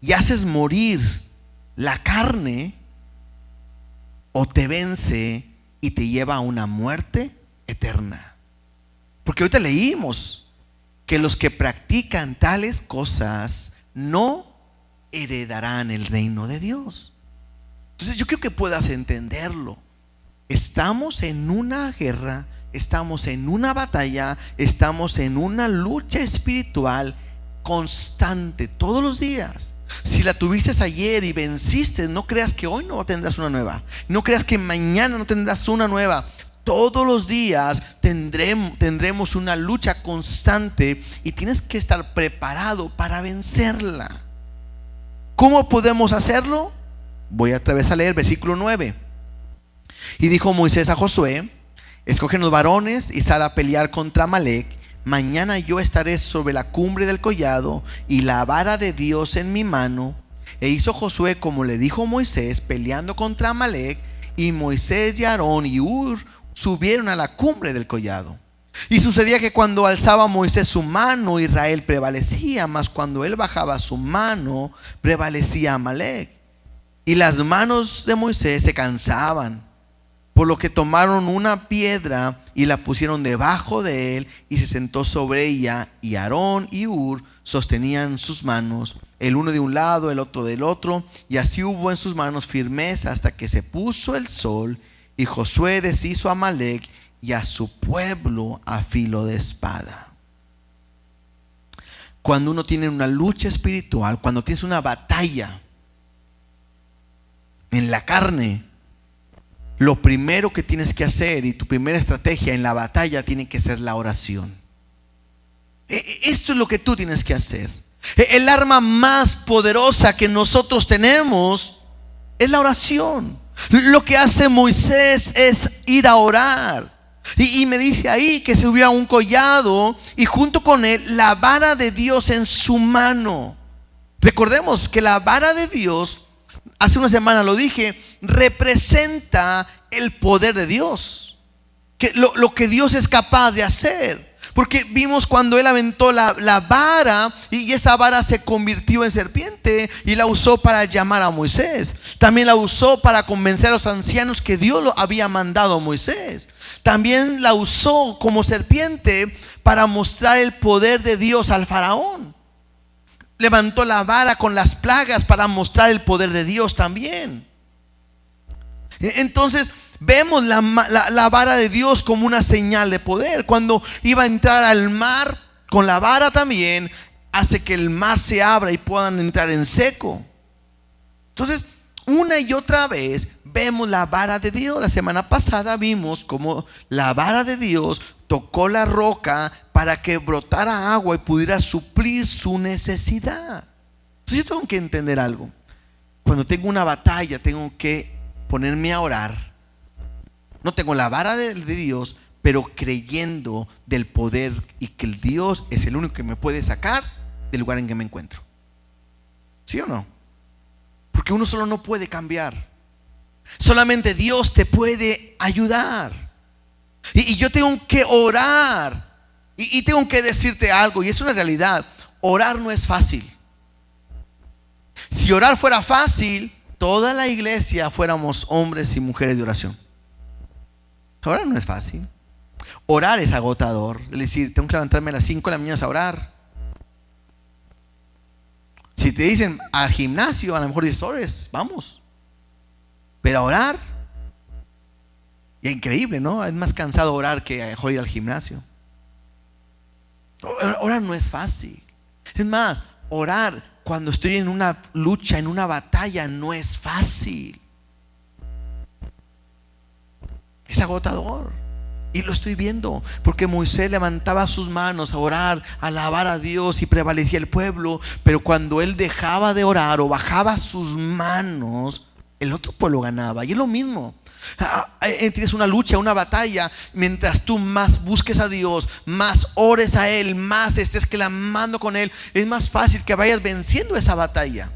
y haces morir la carne, o te vence y te lleva a una muerte eterna. Porque ahorita leímos que los que practican tales cosas no heredarán el reino de Dios. Entonces yo creo que puedas entenderlo. Estamos en una guerra, estamos en una batalla, estamos en una lucha espiritual constante, todos los días. Si la tuviste ayer y venciste, no creas que hoy no tendrás una nueva. No creas que mañana no tendrás una nueva. Todos los días tendremos una lucha constante y tienes que estar preparado para vencerla. ¿Cómo podemos hacerlo? Voy otra vez a leer versículo 9. Y dijo Moisés a Josué: escógenos varones y sal a pelear contra Amalec. Mañana yo estaré sobre la cumbre del collado y la vara de Dios en mi mano. E hizo Josué como le dijo Moisés, peleando contra Amalec. Y Moisés y Aarón y Hur subieron a la cumbre del collado. Y sucedía que cuando alzaba Moisés su mano, Israel prevalecía, mas cuando él bajaba su mano, prevalecía Amalec. Y las manos de Moisés se cansaban, por lo que tomaron una piedra y la pusieron debajo de él, y se sentó sobre ella, y Aarón y Hur sostenían sus manos, el uno de un lado, el otro del otro, y así hubo en sus manos firmeza hasta que se puso el sol, y Josué deshizo a Amalec y a su pueblo a filo de espada. Cuando uno tiene una lucha espiritual, cuando tienes una batalla en la carne, lo primero que tienes que hacer y tu primera estrategia en la batalla tiene que ser la oración. Esto es lo que tú tienes que hacer. El arma más poderosa que nosotros tenemos es la oración. Lo que hace Moisés es ir a orar. Y me dice ahí que se subió a un collado y junto con él la vara de Dios en su mano. Recordemos que la vara de Dios, hace una semana lo dije, representa el poder de Dios, que lo que Dios es capaz de hacer. Porque vimos cuando él aventó la vara y esa vara se convirtió en serpiente y la usó para llamar a Moisés. También la usó para convencer a los ancianos que Dios lo había mandado a Moisés. También la usó como serpiente para mostrar el poder de Dios al faraón. Levantó la vara con las plagas para mostrar el poder de Dios también. Entonces vemos la vara de Dios como una señal de poder. Cuando iba a entrar al mar con la vara también, hace que el mar se abra y puedan entrar en seco. Entonces, una y otra vez vemos la vara de Dios. La semana pasada vimos cómo la vara de Dios tocó la roca para que brotara agua y pudiera suplir su necesidad. Entonces yo tengo que entender algo. Cuando tengo una batalla, tengo que ponerme a orar. No tengo la vara de Dios, pero creyendo del poder y que el Dios es el único que me puede sacar del lugar en que me encuentro. ¿Sí o no? Porque uno solo no puede cambiar. Solamente Dios te puede ayudar. Y yo tengo que orar. Y tengo que decirte algo, y es una realidad. Orar no es fácil. Si orar fuera fácil, toda la iglesia fuéramos hombres y mujeres de oración. Orar no es fácil. Orar es agotador. Es decir, tengo que levantarme a las 5 de la mañana a orar. Si te dicen al gimnasio, a lo mejor dices, ores, vamos. Pero a orar, y es increíble, ¿no? Es más cansado orar que mejor ir al gimnasio. Orar no es fácil. Es más, orar cuando estoy en una lucha, en una batalla, no es fácil. Es agotador. Y lo estoy viendo, porque Moisés levantaba sus manos a orar, a alabar a Dios y prevalecía el pueblo. Pero cuando él dejaba de orar o bajaba sus manos, el otro pueblo ganaba. Y es lo mismo. Tienes una lucha, una batalla. Mientras tú más busques a Dios, más ores a Él, más estés clamando con Él, es más fácil que vayas venciendo esa batalla.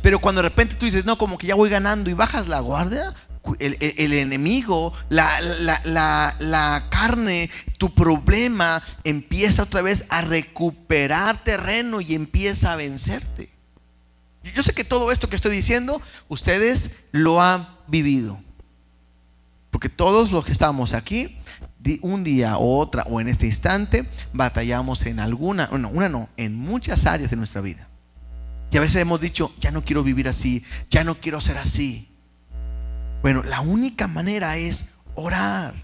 Pero cuando de repente tú dices, no, como que ya voy ganando, y bajas la guardia, el enemigo, la carne, tu problema empieza otra vez a recuperar terreno y empieza a vencerte. Yo sé que todo esto que estoy diciendo ustedes lo han vivido, porque todos los que estamos aquí, un día o otra o en este instante, batallamos en en muchas áreas de nuestra vida. Y a veces hemos dicho, ya no quiero vivir así, ya no quiero ser así. Bueno, la única manera es orar.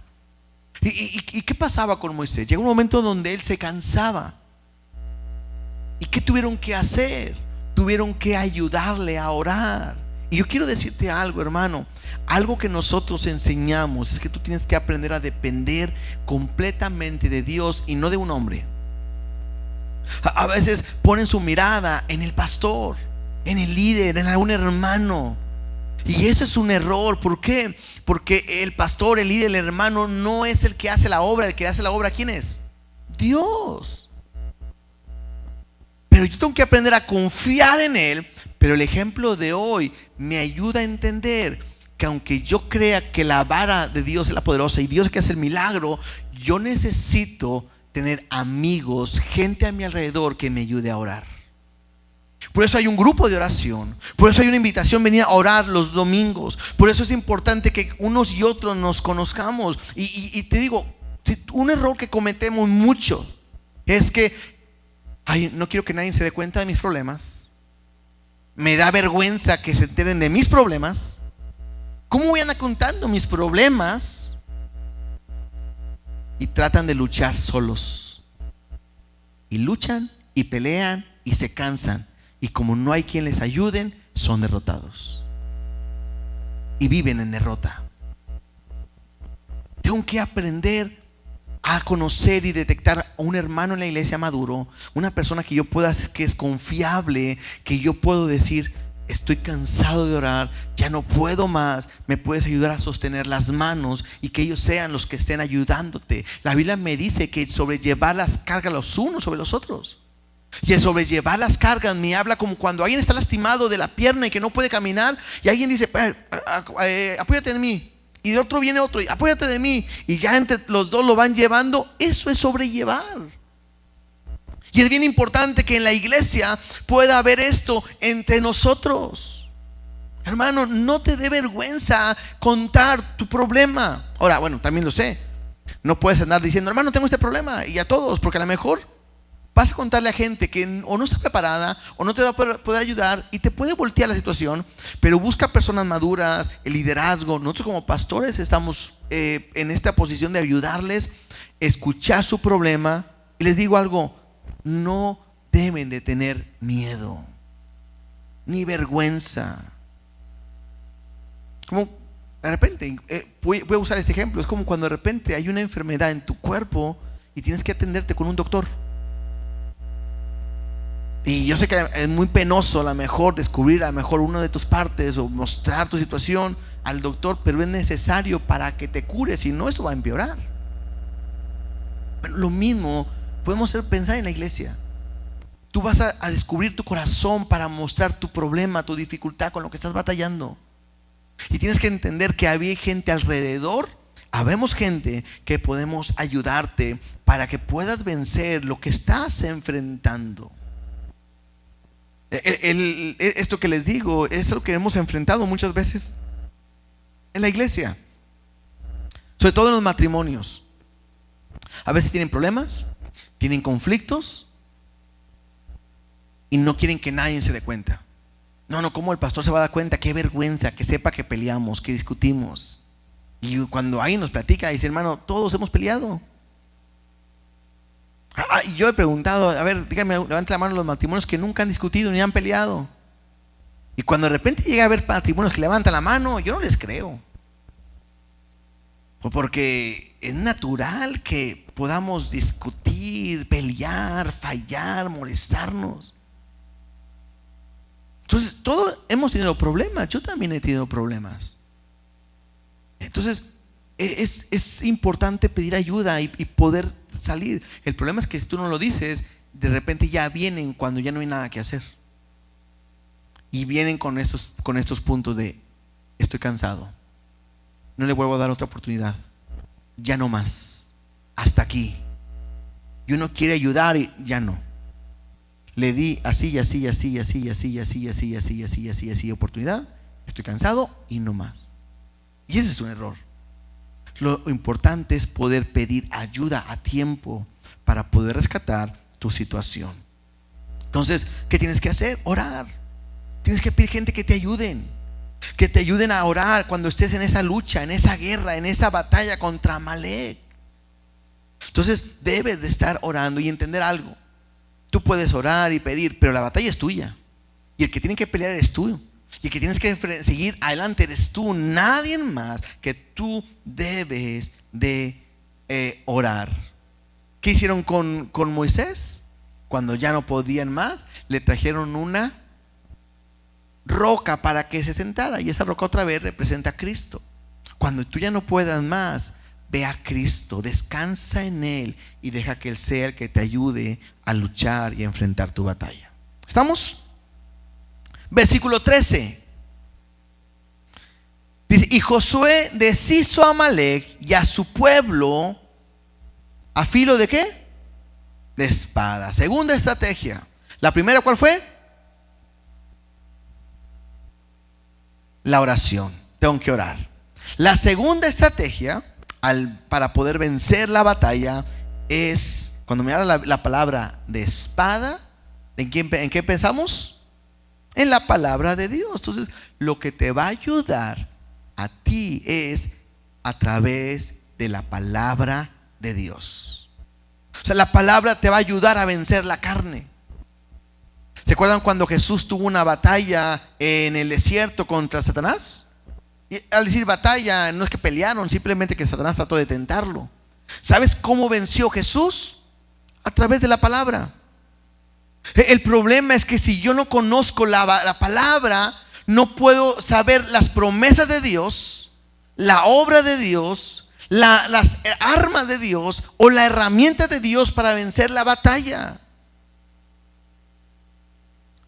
¿Y qué pasaba con Moisés? Llegó un momento donde él se cansaba. ¿Y qué tuvieron que hacer? Tuvieron que ayudarle a orar. Y yo quiero decirte algo, hermano. Algo que nosotros enseñamos es que tú tienes que aprender a depender completamente de Dios y no de un hombre. A veces ponen su mirada en el pastor, en el líder, en algún hermano. Y ese es un error. ¿Por qué? Porque el pastor, el líder, el hermano no es el que hace la obra. El que hace la obra, ¿quién es? Dios. Pero yo tengo que aprender a confiar en Él. Pero el ejemplo de hoy me ayuda a entender que aunque yo crea que la vara de Dios es la poderosa y Dios es el que hace el milagro, yo necesito tener amigos, gente a mi alrededor que me ayude a orar. Por eso hay un grupo de oración. Por eso hay una invitación, venir a orar los domingos. Por eso es importante que unos y otros nos conozcamos. Y te digo, un error que cometemos mucho es que no quiero que nadie se dé cuenta de mis problemas. Me da vergüenza que se enteren de mis problemas. ¿Cómo voy a andar contando mis problemas? Y tratan de luchar solos. Y luchan y pelean y se cansan. Y como no hay quien les ayuden, son derrotados. Y viven en derrota. Tengo que aprender a conocer y detectar a un hermano en la iglesia maduro, una persona que yo pueda, que es confiable, que yo puedo decir, estoy cansado de orar, ya no puedo más, me puedes ayudar a sostener las manos y que ellos sean los que estén ayudándote. La Biblia me dice que sobrellevar las cargas los unos sobre los otros. Y el sobrellevar las cargas me habla como cuando alguien está lastimado de la pierna y que no puede caminar y alguien dice, apóyate en mí. Y de otro viene otro, y apóyate de mí, y ya entre los dos lo van llevando. Eso es sobrellevar. Y es bien importante que en la iglesia pueda haber esto entre nosotros. Hermano, no te dé vergüenza contar tu problema. Ahora, bueno, también lo sé, no puedes andar diciendo, hermano, tengo este problema, y a todos, porque a lo mejor vas a contarle a gente que o no está preparada o no te va a poder ayudar y te puede voltear la situación. Pero busca personas maduras, el liderazgo. Nosotros como pastores estamos en esta posición de ayudarles, escuchar su problema. Y les digo algo, no deben de tener miedo ni vergüenza. Como de repente, voy a usar este ejemplo, es como cuando de repente hay una enfermedad en tu cuerpo y tienes que atenderte con un doctor. Y yo sé que es muy penoso a lo mejor descubrir a lo mejor una de tus partes o mostrar tu situación al doctor, pero es necesario para que te cures, si no, esto va a empeorar. Pero lo mismo podemos pensar en la iglesia. Tú vas a descubrir tu corazón para mostrar tu problema, tu dificultad con lo que estás batallando. Y tienes que entender que había gente alrededor, habemos gente que podemos ayudarte para que puedas vencer lo que estás enfrentando. Esto que les digo es lo que hemos enfrentado muchas veces en la iglesia, sobre todo en los matrimonios. A veces tienen problemas, tienen conflictos y no quieren que nadie se dé cuenta. No, ¿cómo el pastor se va a dar cuenta? Qué vergüenza, que sepa que peleamos, que discutimos. Y cuando alguien nos platica, dice, hermano, todos hemos peleado. Y yo he preguntado, a ver, díganme, levanten la mano los matrimonios que nunca han discutido ni han peleado. Y cuando de repente llega a haber matrimonios que levantan la mano, yo no les creo. Porque es natural que podamos discutir, pelear, fallar, molestarnos. Entonces, todos hemos tenido problemas. Yo también he tenido problemas. Entonces, es importante pedir ayuda y poder salir. El problema es que si tú no lo dices, de repente ya vienen cuando ya no hay nada que hacer. Y vienen con estos puntos de, estoy cansado, no le vuelvo a dar otra oportunidad, ya no más, hasta aquí. Y uno quiere ayudar y ya no. Le di así oportunidad, estoy cansado y no más. Y ese es un error. Lo importante es poder pedir ayuda a tiempo para poder rescatar tu situación. Entonces, ¿qué tienes que hacer? Orar. Tienes que pedir gente que te ayuden a orar cuando estés en esa lucha, en esa guerra, en esa batalla contra Amalek. Entonces, debes de estar orando y entender algo. Tú puedes orar y pedir, pero la batalla es tuya. Y el que tiene que pelear eres tú. Y el que tienes que seguir adelante eres tú. Nadie más, que tú debes de orar. ¿Qué hicieron con Moisés? Cuando ya no podían más, le trajeron una roca para que se sentara. Y esa roca otra vez representa a Cristo. Cuando tú ya no puedas más, ve a Cristo, descansa en Él y deja que Él sea el que te ayude a luchar y a enfrentar tu batalla. ¿Estamos? Versículo 13 dice: y Josué deshizo a Amalek y a su pueblo a filo de ¿qué? De espada. Segunda estrategia. La primera, ¿cuál fue? La oración. Tengo que orar. La segunda estrategia para poder vencer la batalla es, cuando me habla la palabra de espada, ¿en qué pensamos? En la palabra de Dios. Entonces, lo que te va a ayudar a ti es a través de la palabra de Dios. O sea, la palabra te va a ayudar a vencer la carne. ¿Se acuerdan cuando Jesús tuvo una batalla en el desierto contra Satanás? Y al decir batalla, no es que pelearon, simplemente que Satanás trató de tentarlo. ¿Sabes cómo venció Jesús? A través de la palabra. El problema es que si yo no conozco la palabra, no puedo saber las promesas de Dios, la obra de Dios, las armas de Dios o la herramienta de Dios para vencer la batalla.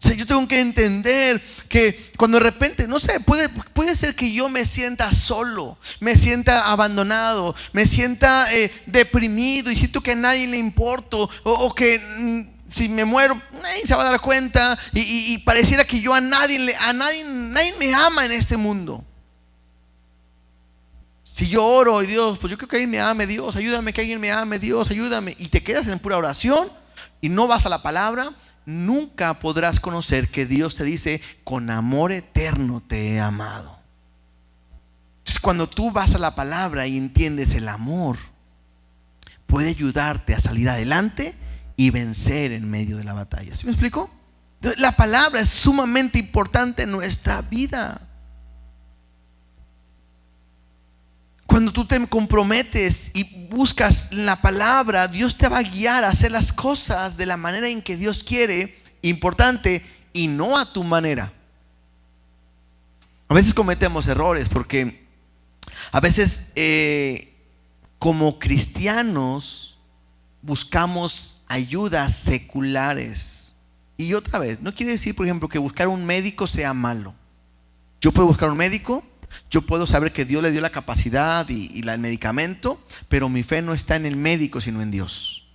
O sea, yo tengo que entender que cuando de repente, no sé, puede ser que yo me sienta solo, me sienta abandonado, me sienta deprimido y siento que a nadie le importo, o que si me muero nadie se va a dar cuenta y pareciera que yo nadie me ama en este mundo. Si yo oro y Dios, pues yo creo que alguien me ame, Dios, ayúdame, que alguien me ame, Dios, ayúdame, y te quedas en pura oración y no vas a la palabra, nunca podrás conocer que Dios te dice: con amor eterno te he amado. Entonces, cuando tú vas a la palabra y entiendes el amor, puede ayudarte a salir adelante y vencer en medio de la batalla. ¿Sí me explico? La palabra es sumamente importante en nuestra vida. Cuando tú te comprometes y buscas la palabra, Dios te va a guiar a hacer las cosas de la manera en que Dios quiere, importante, y no a tu manera. A veces cometemos errores porque a veces como cristianos buscamos ayudas seculares. Y otra vez, no quiere decir, por ejemplo, que buscar un médico sea malo. Yo puedo buscar un médico, yo puedo saber que Dios le dio la capacidad y el medicamento, pero mi fe no está en el médico, sino en Dios.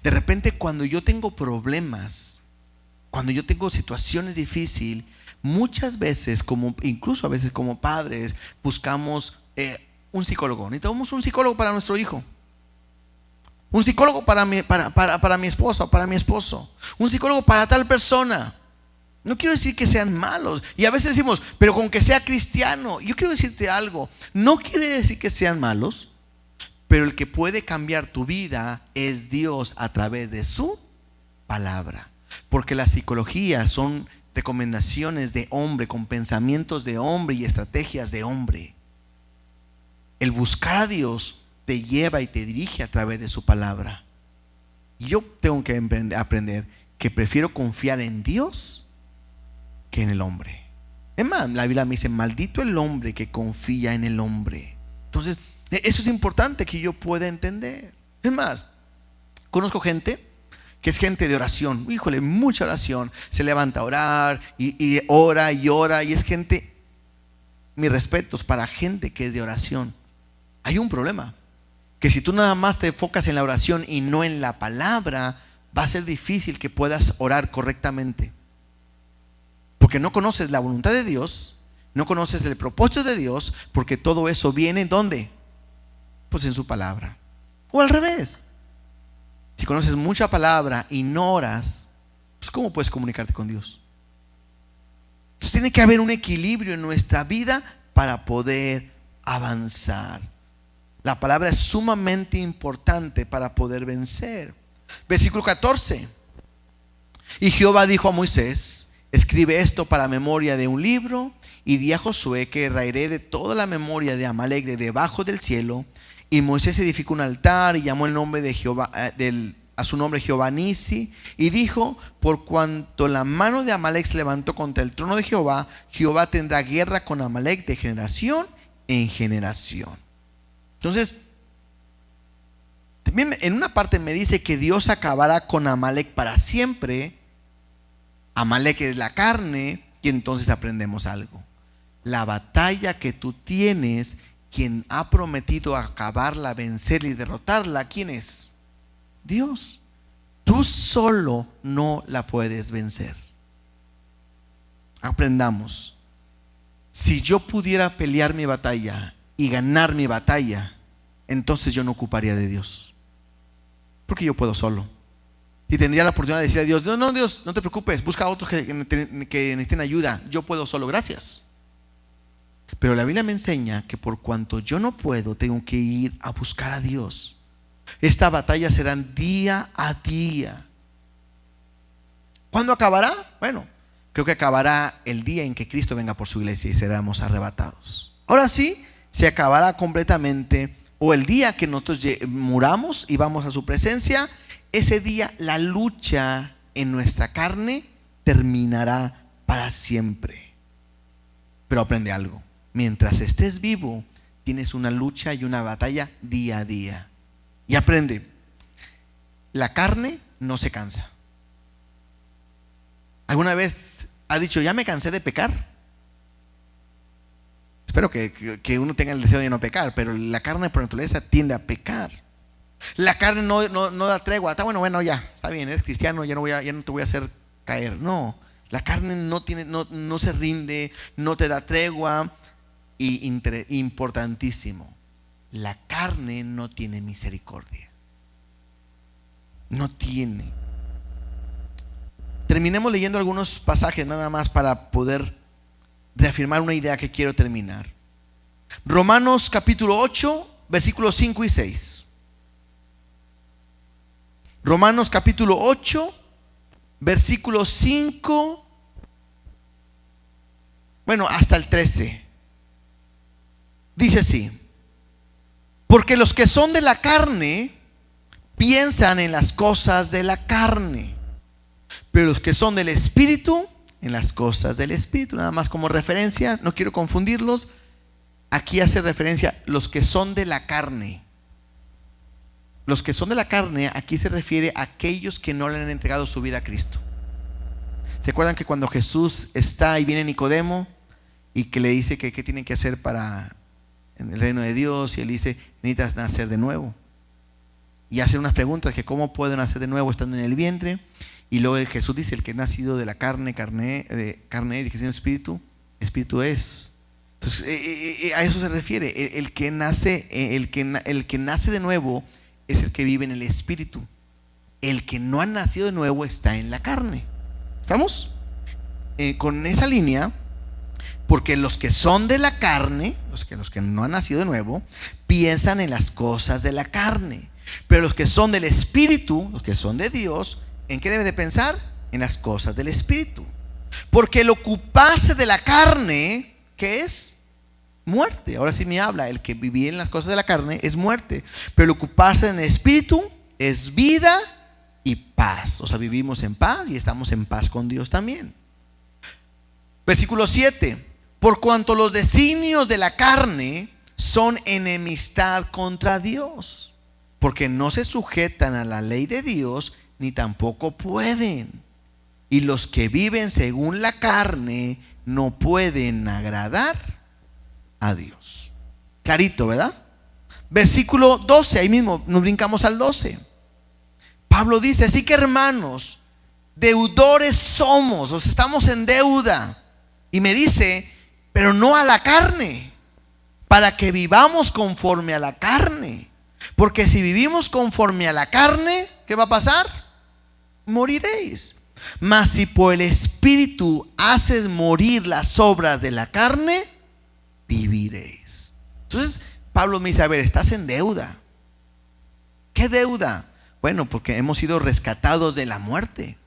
De repente, cuando yo tengo problemas, cuando yo tengo situaciones difíciles, muchas veces, incluso a veces como padres, buscamos un psicólogo. Necesitamos un psicólogo para nuestro hijo, un psicólogo para mi esposa, para mi esposo, un psicólogo para tal persona. No quiero decir que sean malos. Y a veces decimos, pero con que sea cristiano. Yo quiero decirte algo. No quiere decir que sean malos, pero el que puede cambiar tu vida es Dios a través de su palabra. Porque la psicología son recomendaciones de hombre, con pensamientos de hombre y estrategias de hombre. El buscar a Dios te lleva y te dirige a través de su palabra. Y yo tengo que aprender que prefiero confiar en Dios que en el hombre. Es más, la Biblia me dice: maldito el hombre que confía en el hombre. Entonces, eso es importante que yo pueda entender. Es más, conozco gente que es gente de oración. Híjole, mucha oración. Se levanta a orar y ora y ora. Y es gente, mis respetos para gente que es de oración. Hay un problema, que si tú nada más te enfocas en la oración y no en la palabra, va a ser difícil que puedas orar correctamente. Porque no conoces la voluntad de Dios, no conoces el propósito de Dios, porque todo eso viene ¿dónde? Pues en su palabra. O al revés. Si conoces mucha palabra y no oras, pues ¿cómo puedes comunicarte con Dios? Entonces tiene que haber un equilibrio en nuestra vida para poder avanzar. La palabra es sumamente importante para poder vencer. Versículo 14. Y Jehová dijo a Moisés: escribe esto para memoria de un libro, y di a Josué que raeré de toda la memoria de Amalek de debajo del cielo. Y Moisés edificó un altar y llamó el nombre de Jehová, a su nombre Jehová Nisi, y dijo: por cuanto la mano de Amalek se levantó contra el trono de Jehová, Jehová tendrá guerra con Amalek de generación en generación. Entonces, también en una parte me dice que Dios acabará con Amalek para siempre. Amalek es la carne. Y entonces aprendemos algo: la batalla que tú tienes, quien ha prometido acabarla, vencerla y derrotarla, ¿quién es? Dios. Tú solo no la puedes vencer. Aprendamos. Si yo pudiera pelear mi batalla y ganar mi batalla, entonces yo no ocuparía de Dios, porque yo puedo solo. Y tendría la oportunidad de decir a Dios: no, Dios, no te preocupes, busca a otros que necesiten ayuda, yo puedo solo, gracias. Pero la Biblia me enseña que por cuanto yo no puedo, tengo que ir a buscar a Dios. Esta batalla será día a día. ¿Cuándo acabará? Bueno, creo que acabará el día en que Cristo venga por su iglesia y seremos arrebatados. Ahora sí, se acabará completamente, o el día que nosotros muramos y vamos a su presencia. Ese día la lucha en nuestra carne terminará para siempre. Pero aprende algo: mientras estés vivo, tienes una lucha y una batalla día a día. Y aprende, la carne no se cansa. ¿Alguna vez ha dicho, ya me cansé de pecar? Espero que uno tenga el deseo de no pecar, pero la carne por naturaleza tiende a pecar. La carne no da tregua. Está bueno, ya, está bien, eres cristiano, ya no te voy a hacer caer. No, la carne no se rinde, no te da tregua. Y importantísimo, la carne no tiene misericordia. No tiene. Terminemos leyendo algunos pasajes nada más para poder reafirmar una idea que quiero terminar. Romanos capítulo 8, versículos 5 y 6. Romanos capítulo 8, versículos 5, hasta el 13. Dice así: porque los que son de la carne piensan en las cosas de la carne, pero los que son del Espíritu, en las cosas del Espíritu. Nada más como referencia, no quiero confundirlos. Aquí hace referencia los que son de la carne. Los que son de la carne, aquí se refiere a aquellos que no le han entregado su vida a Cristo. ¿Se acuerdan que cuando Jesús está y viene Nicodemo y que le dice que qué tienen que hacer para en el reino de Dios? Y él dice, necesitas nacer de nuevo. Y hace unas preguntas, que cómo pueden nacer de nuevo estando en el vientre. Y luego Jesús dice, el que ha nacido de la carne y que tiene espíritu, espíritu es. Entonces a eso se refiere. El que nace de nuevo es el que vive en el espíritu. El que no ha nacido de nuevo está en la carne. ¿Estamos? Con esa línea. Porque los que son de la carne, los que no han nacido de nuevo, piensan en las cosas de la carne. Pero los que son del Espíritu, los que son de Dios, ¿en qué deben de pensar? En las cosas del Espíritu. Porque el ocuparse de la carne, ¿qué es? Muerte. Ahora sí me habla, el que vivir en las cosas de la carne es muerte. Pero el ocuparse en el Espíritu es vida y paz. O sea, vivimos en paz y estamos en paz con Dios también. Versículo 7. Por cuanto los designios de la carne son enemistad contra Dios, porque no se sujetan a la ley de Dios, ni tampoco pueden. Y los que viven según la carne no pueden agradar a Dios. Clarito, ¿verdad? Versículo 12, ahí mismo nos brincamos al 12. Pablo dice, así que hermanos, deudores somos, o sea, estamos en deuda. Y me dice, pero no a la carne, para que vivamos conforme a la carne. Porque si vivimos conforme a la carne, ¿qué va a pasar? Moriréis. Mas si por el Espíritu haces morir las obras de la carne, viviréis. Entonces Pablo me dice, a ver, estás en deuda. ¿Qué deuda? Bueno, porque hemos sido rescatados de la muerte.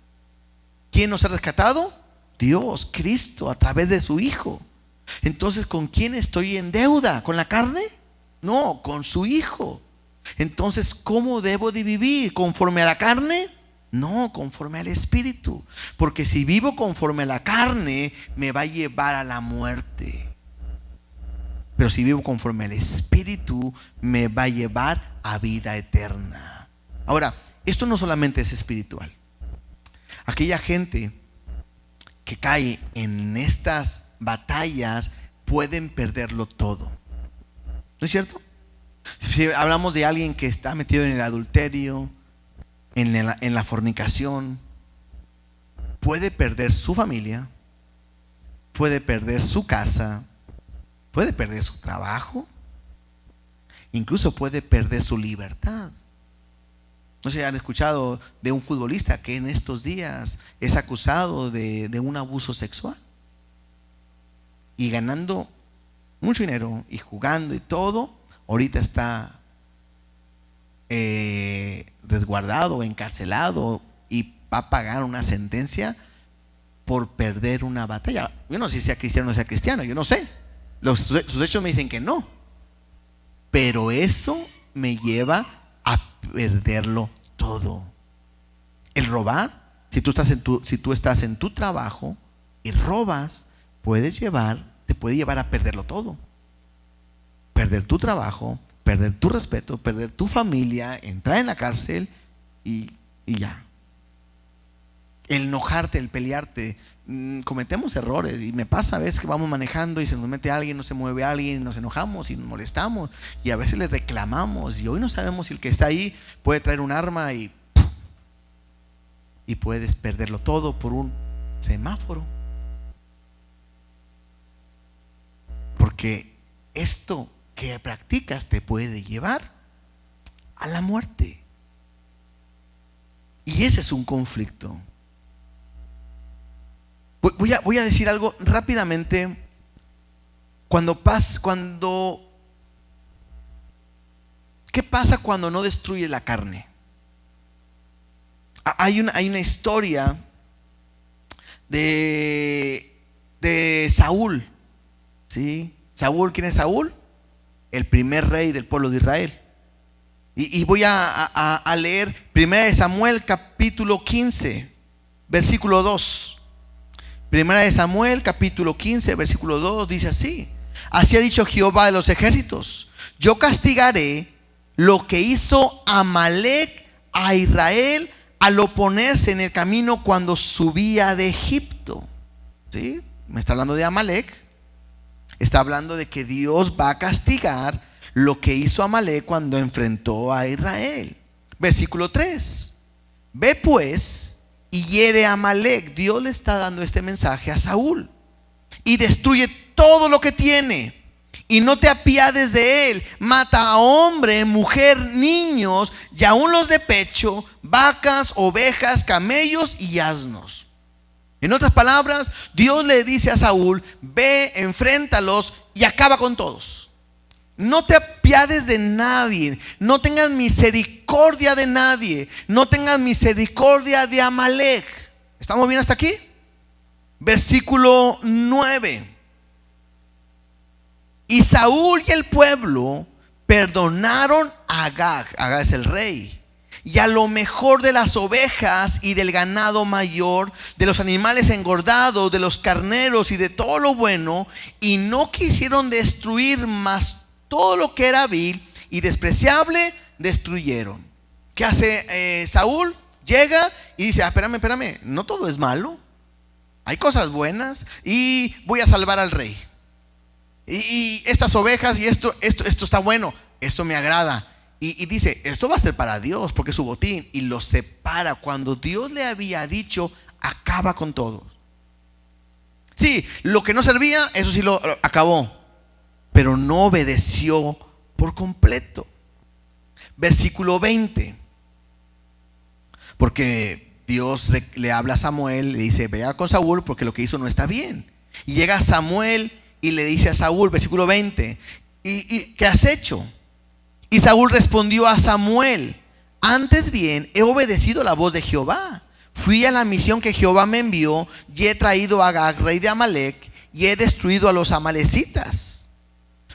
¿Quién nos ha rescatado? Dios, Cristo, a través de su Hijo. Entonces, ¿con quién estoy en deuda? ¿Con la carne? No, con su Hijo. Entonces, ¿cómo debo de vivir? ¿Conforme a la carne? No, conforme al Espíritu. Porque si vivo conforme a la carne, me va a llevar a la muerte. Pero si vivo conforme al Espíritu, me va a llevar a vida eterna. Ahora, esto no solamente es espiritual. Aquella gente que cae en estas batallas pueden perderlo todo. ¿No es cierto? Si hablamos de alguien que está metido en el adulterio, en la fornicación, puede perder su familia, puede perder su casa, puede perder su trabajo, incluso puede perder su libertad. No sé si han escuchado de un futbolista que en estos días es acusado de un abuso sexual. Y ganando mucho dinero y jugando y todo, ahorita está resguardado, encarcelado y va a pagar una sentencia por perder una batalla. Yo no sé si sea cristiano o no sea cristiano, yo no sé. Sus hechos me dicen que no. Pero eso me lleva a perderlo todo. El robar, si tú estás en tu trabajo y robas, te puede llevar a perderlo todo. Perder tu trabajo, perder tu respeto, perder tu familia, entrar en la cárcel y ya. el enojarte, el pelearte. Cometemos errores y me pasa a veces que vamos manejando y se nos mete alguien, no se mueve alguien, nos enojamos y nos molestamos y a veces le reclamamos y hoy no sabemos si el que está ahí puede traer un arma y puedes perderlo todo por un semáforo, porque esto que practicas te puede llevar a la muerte y ese es un conflicto. Voy a decir algo rápidamente. ¿Qué pasa cuando no destruye la carne? Hay una historia de Saúl, ¿sí? Saúl, ¿quién es Saúl? El primer rey del pueblo de Israel. Y voy a leer 1 Samuel capítulo 15, versículo 2. 1 Samuel capítulo 15 versículo 2 dice así: así ha dicho Jehová de los ejércitos, yo castigaré lo que hizo Amalec a Israel al oponerse en el camino cuando subía de Egipto. ¿Sí? Me está hablando de Amalec. Está hablando de que Dios va a castigar lo que hizo Amalec cuando enfrentó a Israel. Versículo 3: ve pues y hiere a Amalec. Dios le está dando este mensaje a Saúl: y destruye todo lo que tiene, y no te apiades de él. Mata a hombre, mujer, niños, y aún los de pecho, vacas, ovejas, camellos y asnos. En otras palabras, Dios le dice a Saúl: ve, enfréntalos y acaba con todos. No te apiades de nadie, no tengas misericordia de nadie, no tengas misericordia de Amalec. ¿Estamos bien hasta aquí? Versículo 9: y Saúl y el pueblo perdonaron a Agag, Agag es el rey, y a lo mejor de las ovejas y del ganado mayor, de los animales engordados, de los carneros y de todo lo bueno, y no quisieron destruir más todo lo que era vil y despreciable, destruyeron. ¿Qué hace Saúl? Llega y dice: espérame, no todo es malo, hay cosas buenas y voy a salvar al rey. Y estas ovejas y esto está bueno, esto me agrada. Y dice: esto va a ser para Dios porque es su botín. Y lo separa. Cuando Dios le había dicho: acaba con todos. Sí, lo que no servía, eso sí lo acabó, pero no obedeció por completo. Versículo 20. Porque Dios le habla a Samuel, le dice: vea con Saúl porque lo que hizo no está bien. Y llega Samuel y le dice a Saúl, versículo 20: ¿Y qué has hecho? Y Saúl respondió a Samuel: antes bien he obedecido la voz de Jehová. Fui a la misión que Jehová me envió y he traído a Agag, rey de Amalec, y he destruido a los amalecitas.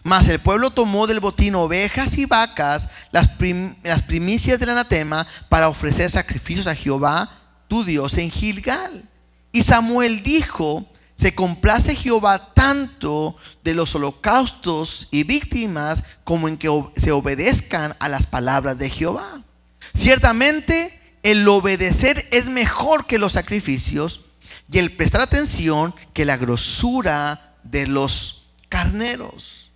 Mas el pueblo tomó del botín ovejas y vacas, las primicias del anatema, para ofrecer sacrificios a Jehová tu Dios en Gilgal. Y Samuel dijo: se complace Jehová tanto de los holocaustos y víctimas como en que se obedezcan a las palabras de Jehová. Ciertamente el obedecer es mejor que los sacrificios, y el prestar atención que la grosura de los carneros.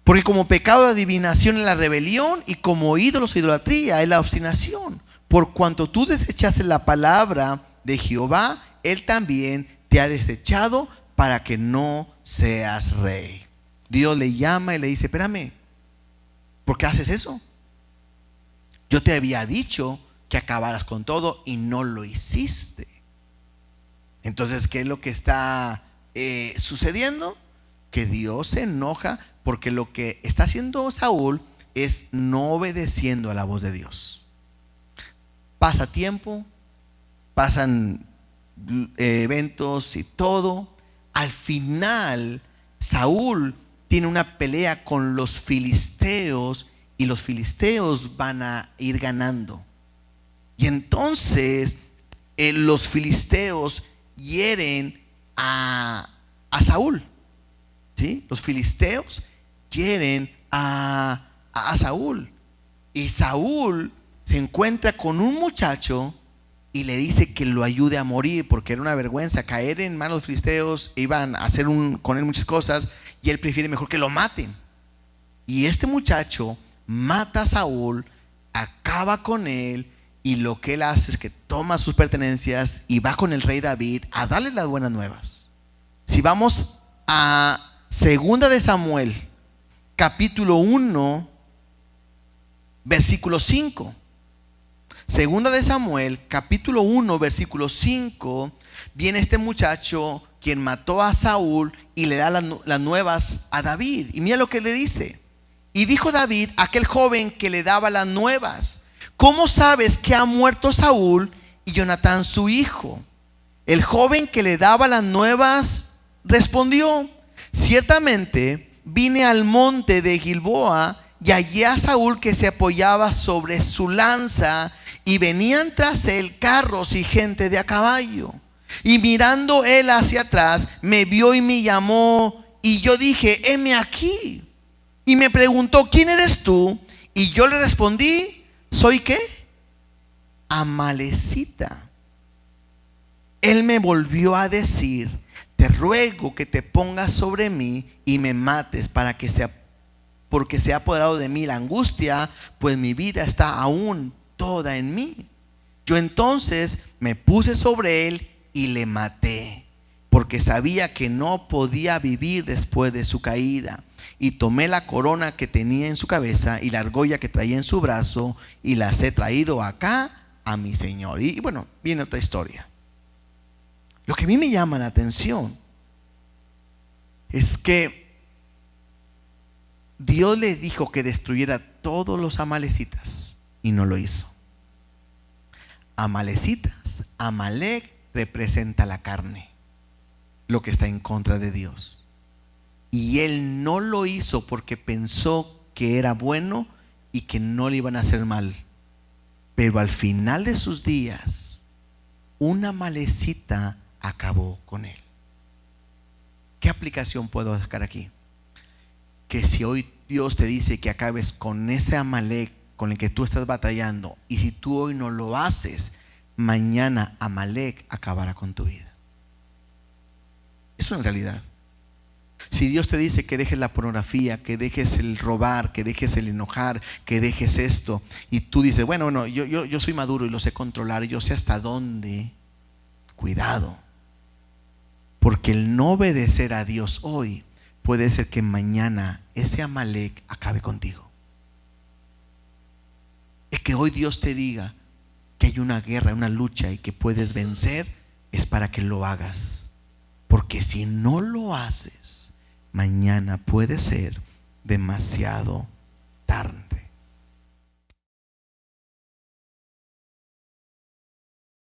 Porque como pecado de adivinación es la rebelión, y como ídolos e idolatría es la obstinación. Por cuanto tú desechaste la palabra de Jehová, él también te ha desechado para que no seas rey. Dios le llama y le dice: espérame, ¿por qué haces eso? Yo te había dicho que acabaras con todo y no lo hiciste. Entonces, ¿qué es lo que está sucediendo? Que Dios se enoja porque lo que está haciendo Saúl es no obedeciendo a la voz de Dios. Pasa tiempo, pasan eventos y todo. Al final Saúl tiene una pelea con los filisteos y los filisteos van a ir ganando. Y entonces los filisteos hieren a Saúl. ¿Sí? Los filisteos hieren a Saúl. Y Saúl se encuentra con un muchacho y le dice que lo ayude a morir, porque era una vergüenza caer en manos de los filisteos. Iban a hacer con él muchas cosas, y él prefiere mejor que lo maten. Y este muchacho mata a Saúl, acaba con él, y lo que él hace es que toma sus pertenencias y va con el rey David a darle las buenas nuevas. Si vamos a 2 de Samuel, capítulo 1, versículo 5. Segunda de Samuel, capítulo 1, versículo 5, viene este muchacho quien mató a Saúl y le da las nuevas a David. Y mira lo que le dice. Y dijo David a aquel joven que le daba las nuevas: ¿cómo sabes que ha muerto Saúl y Jonatán su hijo? El joven que le daba las nuevas respondió: ciertamente vine al monte de Gilboa y hallé a Saúl que se apoyaba sobre su lanza, y venían tras él carros y gente de a caballo. Y mirando él hacia atrás, me vio y me llamó, y yo dije: heme aquí. Y me preguntó: ¿quién eres tú? Y yo le respondí: ¿soy qué? Amalecita. Él me volvió a decir: te ruego que te pongas sobre mí y me mates, porque se ha apoderado de mí la angustia, pues mi vida está aún toda en mí. Yo entonces me puse sobre él y le maté, porque sabía que no podía vivir después de su caída. Y tomé la corona que tenía en su cabeza y la argolla que traía en su brazo, y las he traído acá a mi señor. Y bueno, viene otra historia. Lo que a mí me llama la atención es que Dios le dijo que destruyera todos los amalecitas y no lo hizo. Amalecitas, Amalec representa la carne, lo que está en contra de Dios. Y él no lo hizo porque pensó que era bueno y que no le iban a hacer mal. Pero al final de sus días, una amalecita acabó con él. ¿Qué aplicación puedo sacar aquí? Que si hoy Dios te dice que acabes con ese Amalec con el que tú estás batallando, y si tú hoy no lo haces, mañana Amalec acabará con tu vida. Es una realidad. Si Dios te dice que dejes la pornografía, que dejes el robar, que dejes el enojar, que dejes esto, y tú dices: bueno, yo soy maduro y lo sé controlar, yo sé hasta dónde. Cuidado, porque el no obedecer a Dios hoy puede ser que mañana ese Amalec acabe contigo. Es que hoy Dios te diga que hay una guerra, una lucha y que puedes vencer, es para que lo hagas. Porque si no lo haces, mañana puede ser demasiado tarde.